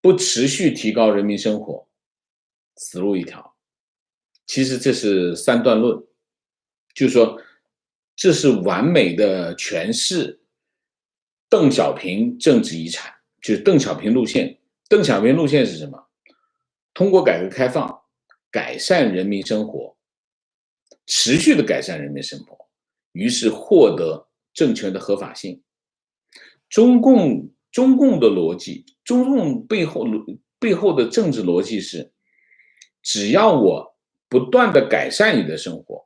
不持续提高人民生活，死路一条。其实这是三段论，就是说这是完美的诠释邓小平政治遗产，就是邓小平路线。邓小平路线是什么？通过改革开放改善人民生活，持续的改善人民生活，于是获得政权的合法性。中共的逻辑，中共背后的政治逻辑是，只要我不断的改善你的生活，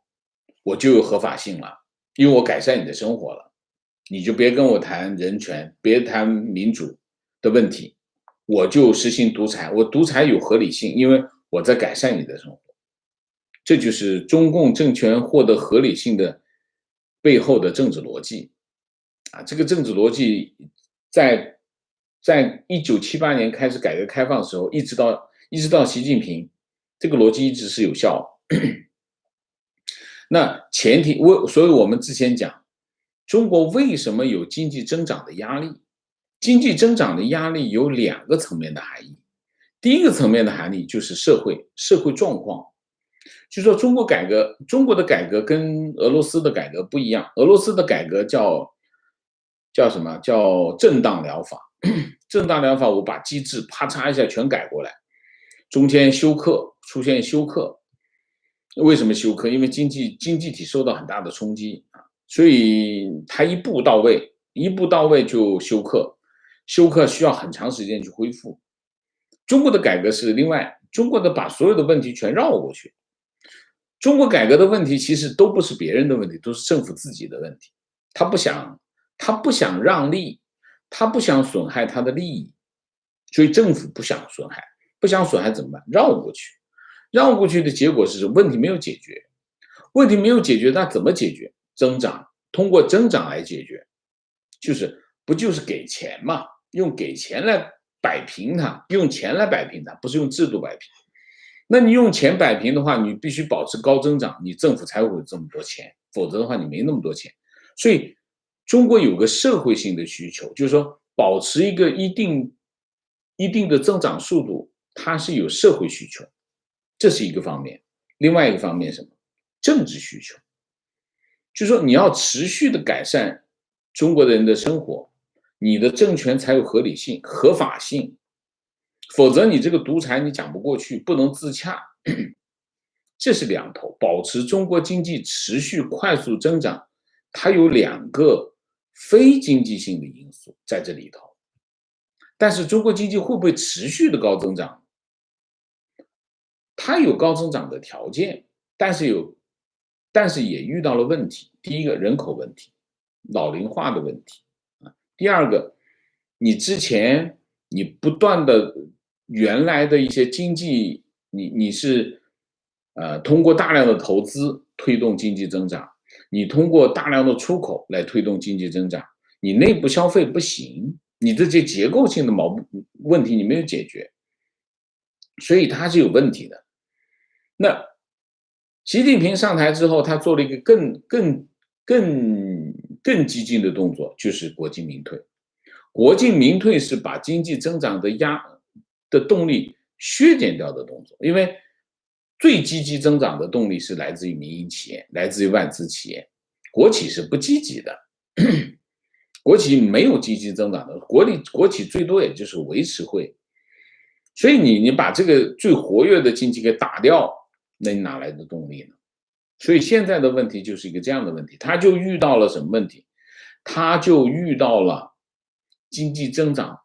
我就有合法性了，因为我改善你的生活了，你就别跟我谈人权，别谈民主的问题，我就实行独裁，我独裁有合理性，因为我在改善你的生活。这就是中共政权获得合理性的背后的政治逻辑啊！这个政治逻辑在1978年开始改革开放的时候，一直到习近平，这个逻辑一直是有效的。那前提，所以我们之前讲，中国为什么有经济增长的压力？经济增长的压力有2个层面的含义。第一个层面的含义就是社会状况。就说中国的改革跟俄罗斯的改革不一样，俄罗斯的改革叫什么？叫震荡疗法。震荡疗法，我把机制啪嚓一下全改过来，中间出现休克。为什么休克？因为经济体受到很大的冲击啊，所以它一步到位就休克，休克需要很长时间去恢复。中国的改革是另外，中国的把所有的问题全绕过去。中国改革的问题其实都不是别人的问题，都是政府自己的问题。他不想让利，他不想损害他的利益，所以政府不想损害怎么办？绕过去。绕过去的结果是问题没有解决，那怎么解决？增长，通过增长来解决，不就是给钱嘛？用给钱来摆平它，不是用制度摆平。那你用钱摆平的话，你必须保持高增长，你政府才会有这么多钱，否则的话你没那么多钱。所以中国有个社会性的需求，就是说保持一个一定的增长速度，它是有社会需求，这是一个方面。另外一个方面是什么？政治需求，就是说你要持续的改善中国人的生活，你的政权才有合理性、合法性。否则你这个独裁你讲不过去，不能自洽。这是两头，保持中国经济持续快速增长，它有2个非经济性的因素在这里头。但是中国经济会不会持续的高增长？它有高增长的条件，但是也遇到了问题。第一个，人口问题，老龄化的问题啊。第二个，你之前你不断的原来的一些经济，你是通过大量的投资推动经济增长，你通过大量的出口来推动经济增长，你内部消费不行，你这些结构性的问题你没有解决，所以它是有问题的。那习近平上台之后，他做了一个更激进的动作，就是国进民退。国进民退是把经济增长的动力削减掉的动作，因为最积极增长的动力是来自于民营企业，来自于外资企业，国企是不积极的，国企没有积极增长的，国企最多也就是维持会。所以你把这个最活跃的经济给打掉，那你哪来的动力呢？所以现在的问题就是一个这样的问题，他就遇到了什么问题？他就遇到了经济增长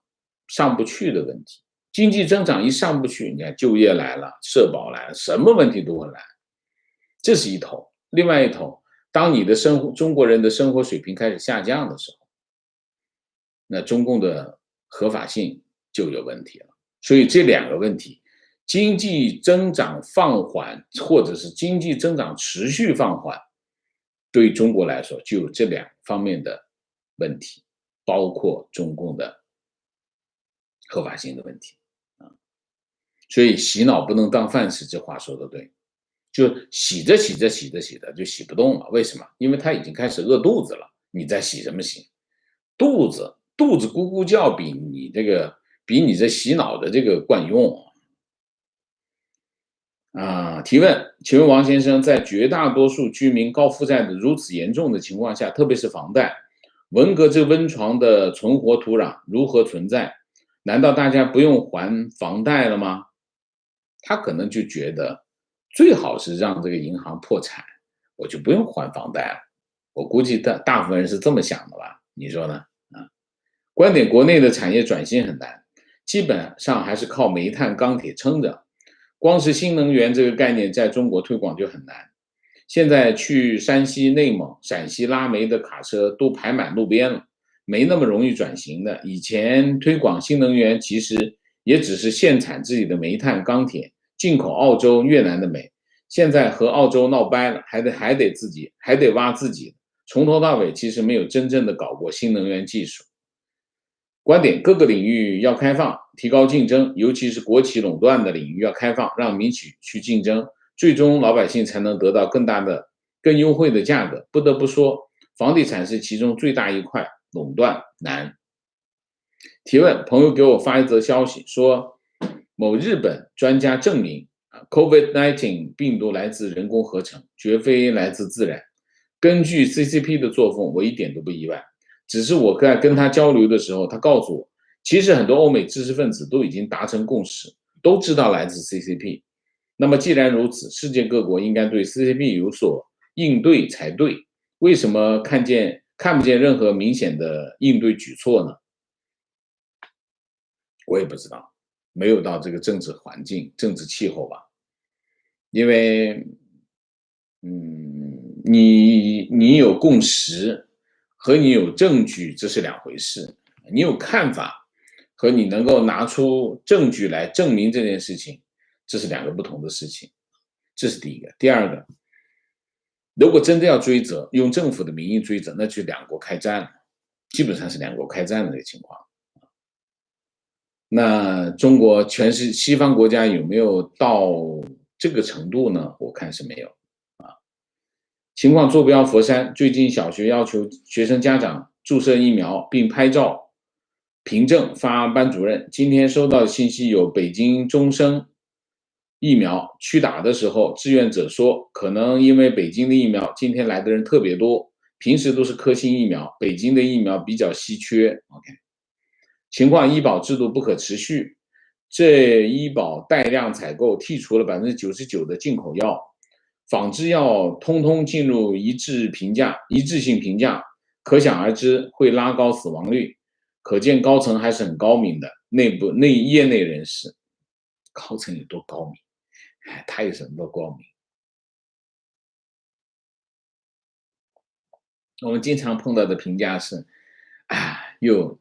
上不去的问题。经济增长一上不去，你看就业来了，社保来了，什么问题都会来，这是一头。另外一头，当你的中国人的生活水平开始下降的时候，那中共的合法性就有问题了。所以这两个问题，经济增长放缓或者是经济增长持续放缓，对中国来说就有这两方面的问题，包括中共的合法性的问题啊。所以洗脑不能当饭吃，这话说的对，就洗着洗着就洗不动了。为什么？因为他已经开始饿肚子了，你在洗什么洗？肚子咕咕叫比你这洗脑的这个管用啊！提问，请问王先生，在绝大多数居民高负债的如此严重的情况下，特别是房贷，文革这温床的存活土壤如何存在？难道大家不用还房贷了吗？他可能就觉得最好是让这个银行破产，我就不用还房贷了。我估计大部分人是这么想的吧？你说呢？观点，国内的产业转型很难，基本上还是靠煤炭、钢铁撑着。光是新能源这个概念在中国推广就很难。现在去山西、内蒙、陕西拉煤的卡车都排满路边了，没那么容易转型的。以前推广新能源其实也只是限产自己的煤炭、钢铁，进口澳洲、越南的煤。现在和澳洲闹掰了，还得挖自己，从头到尾其实没有真正的搞过新能源技术。观点，各个领域要开放，提高竞争，尤其是国企垄断的领域要开放，让民企去竞争，最终老百姓才能得到更优惠的价格。不得不说，房地产是其中最大一块，垄断难。提问，朋友给我发一则消息说，某日本专家证明COVID-19 病毒来自人工合成，绝非来自自然。根据 CCP 的作风，我一点都不意外。只是我在跟他交流的时候，他告诉我，其实很多欧美知识分子都已经达成共识，都知道来自 CCP。那么既然如此，世界各国应该对 CCP 有所应对才对。为什么看不见任何明显的应对举措呢？我也不知道，没有到这个政治环境、政治气候吧。因为，你有共识和你有证据这是两回事，你有看法和你能够拿出证据来证明这件事情，这是两个不同的事情。这是第一个。第二个，如果真的要追责，用政府的名义追责，那就两国开战了，基本上是两国开战的那个情况。那中国全是西方国家有没有到这个程度呢？我看是没有啊。情况坐标佛山，最近小学要求学生家长注射疫苗并拍照凭证发班主任。今天收到的信息有北京中生疫苗去打的时候，志愿者说可能因为北京的疫苗今天来的人特别多，平时都是科兴疫苗，北京的疫苗比较稀缺。OK。情况，医保制度不可持续，这医保带量采购剔除了99%的进口药，仿制药通通进入一致性评价，可想而知会拉高死亡率。可见高层还是很高明的，业内人士，高层有多高明？他有什么光明？我们经常碰到的评价是，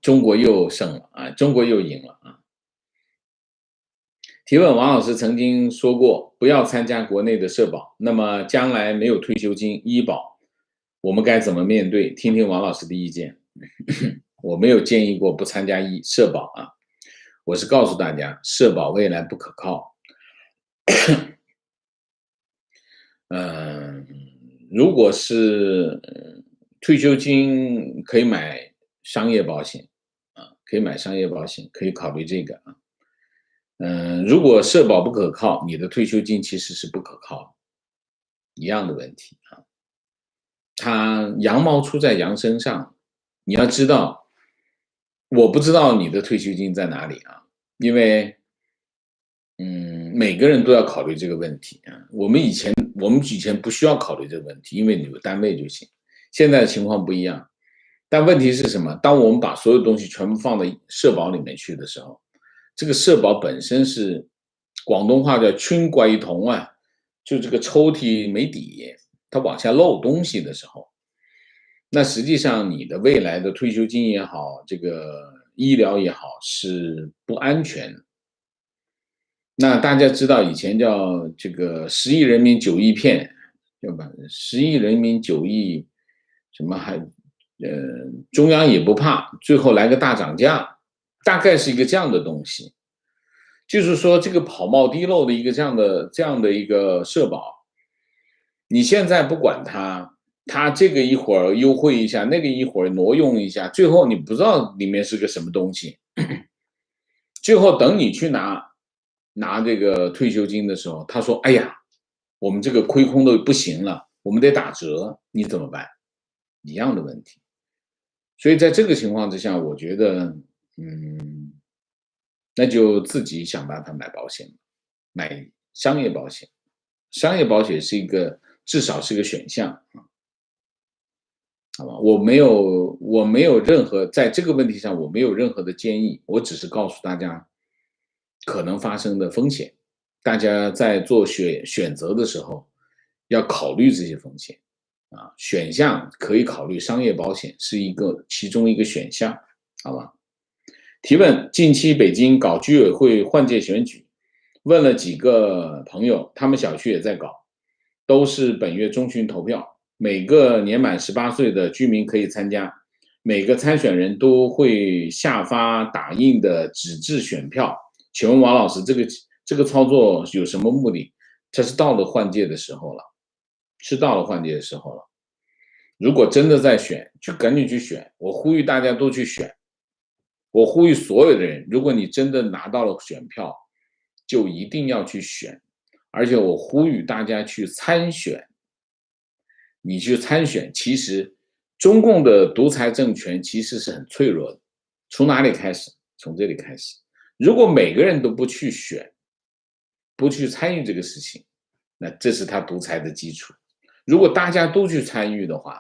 中国又胜了啊，中国又赢了啊。提问：王老师曾经说过，不要参加国内的社保，那么将来没有退休金、医保，我们该怎么面对？听听王老师的意见。我没有建议过不参加社保啊，我是告诉大家，社保未来不可靠。如果是退休金可以买商业保险啊，可以买商业保险，可以考虑这个啊。如果社保不可靠，你的退休金其实是不可靠的，一样的问题啊。它羊毛出在羊身上，你要知道，我不知道你的退休金在哪里啊，因为每个人都要考虑这个问题啊。我们以前不需要考虑这个问题，因为你有单位就行。现在的情况不一样，但问题是什么？当我们把所有东西全部放到社保里面去的时候，这个社保本身是广东话叫春鬼桶啊，就这个抽屉没底，它往下漏东西的时候，那实际上你的未来的退休金也好，这个医疗也好是不安全的。那大家知道以前叫这个10亿人民9亿骗，对吧？10亿人民9亿什么中央也不怕，最后来个大涨价，大概是一个这样的东西。就是说这个跑冒滴漏的一个这样的一个社保，你现在不管它这个一会儿优惠一下，那个一会儿挪用一下，最后你不知道里面是个什么东西。最后等你去拿这个退休金的时候，他说：“哎呀，我们这个亏空的不行了，我们得打折，你怎么办？”一样的问题。所以在这个情况之下，我觉得，那就自己想办法买保险，买商业保险。商业保险至少是个选项啊，好吧？我没有任何在这个问题上我没有任何的建议，我只是告诉大家可能发生的风险，大家在做选择的时候要考虑这些风险啊。选项可以考虑商业保险是其中一个选项，好吧？提问：近期北京搞居委会换届选举，问了几个朋友，他们小区也在搞，都是本月中旬投票，每个年满18岁的居民可以参加，每个参选人都会下发打印的纸质选票。请问王老师，这个操作有什么目的？这是到了换届的时候了，如果真的在选，就赶紧去选。我呼吁大家都去选。我呼吁所有的人，如果你真的拿到了选票，就一定要去选，而且我呼吁大家去参选。你去参选，其实中共的独裁政权其实是很脆弱的。从哪里开始？从这里开始。如果每个人都不去选，不去参与这个事情，那这是他独裁的基础。如果大家都去参与的话，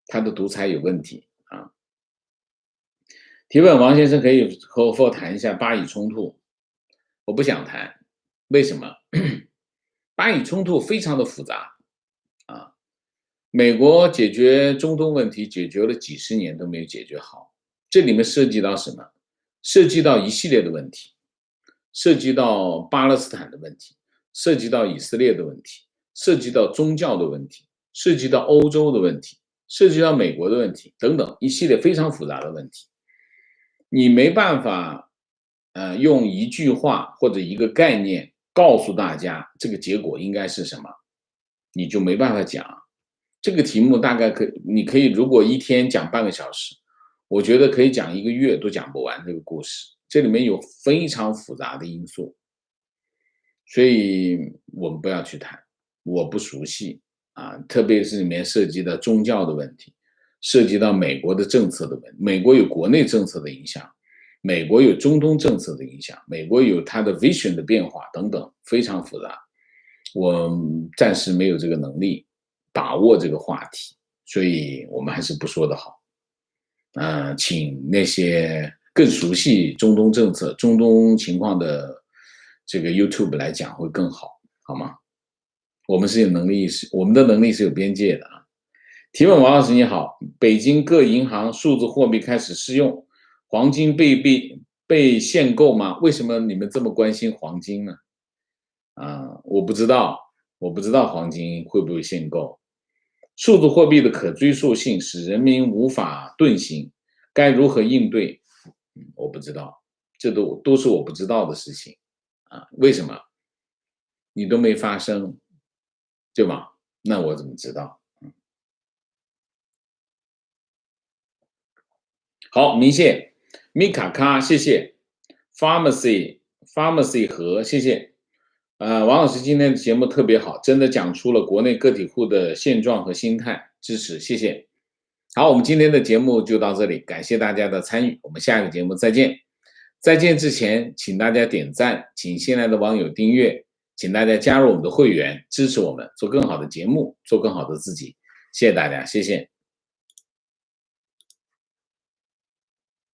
他的独裁有问题啊。提问：王先生可以和我谈一下巴以冲突？我不想谈，为什么？巴以冲突非常的复杂啊。美国解决中东问题解决了几十年都没有解决好，这里面涉及到什么？涉及到一系列的问题，涉及到巴勒斯坦的问题，涉及到以色列的问题，涉及到宗教的问题，涉及到欧洲的问题，涉及到美国的问题等等一系列非常复杂的问题。你没办法用一句话或者一个概念告诉大家这个结果应该是什么，你就没办法讲。这个题目大概你可以如果一天讲半个小时，我觉得可以讲1个月都讲不完这个故事，这里面有非常复杂的因素，所以我们不要去谈，我不熟悉啊，特别是里面涉及到宗教的问题，涉及到美国的政策的问题，美国有国内政策的影响，美国有中东政策的影响，美国有它的 vision 的变化等等，非常复杂，我暂时没有这个能力把握这个话题，所以我们还是不说的好。请那些更熟悉中东政策、中东情况的这个 YouTube 来讲会更好，好吗？我们是有能力，我们的能力是有边界的啊。提问王老师你好，北京各银行数字货币开始适用，黄金被限购吗？为什么你们这么关心黄金呢？我不知道黄金会不会限购。数字货币的可追溯性使人民无法遁形，该如何应对？我不知道，这都是我不知道的事情啊。为什么？你都没发生，对吧？那我怎么知道？好，明谢米卡卡，谢谢 Pharmacy 和谢谢。王老师今天的节目特别好，真的讲出了国内个体户的现状和心态，支持，谢谢。好，我们今天的节目就到这里，感谢大家的参与，我们下个节目再见。再见之前，请大家点赞，请新来的网友订阅，请大家加入我们的会员，支持我们做更好的节目，做更好的自己。谢谢大家，谢谢。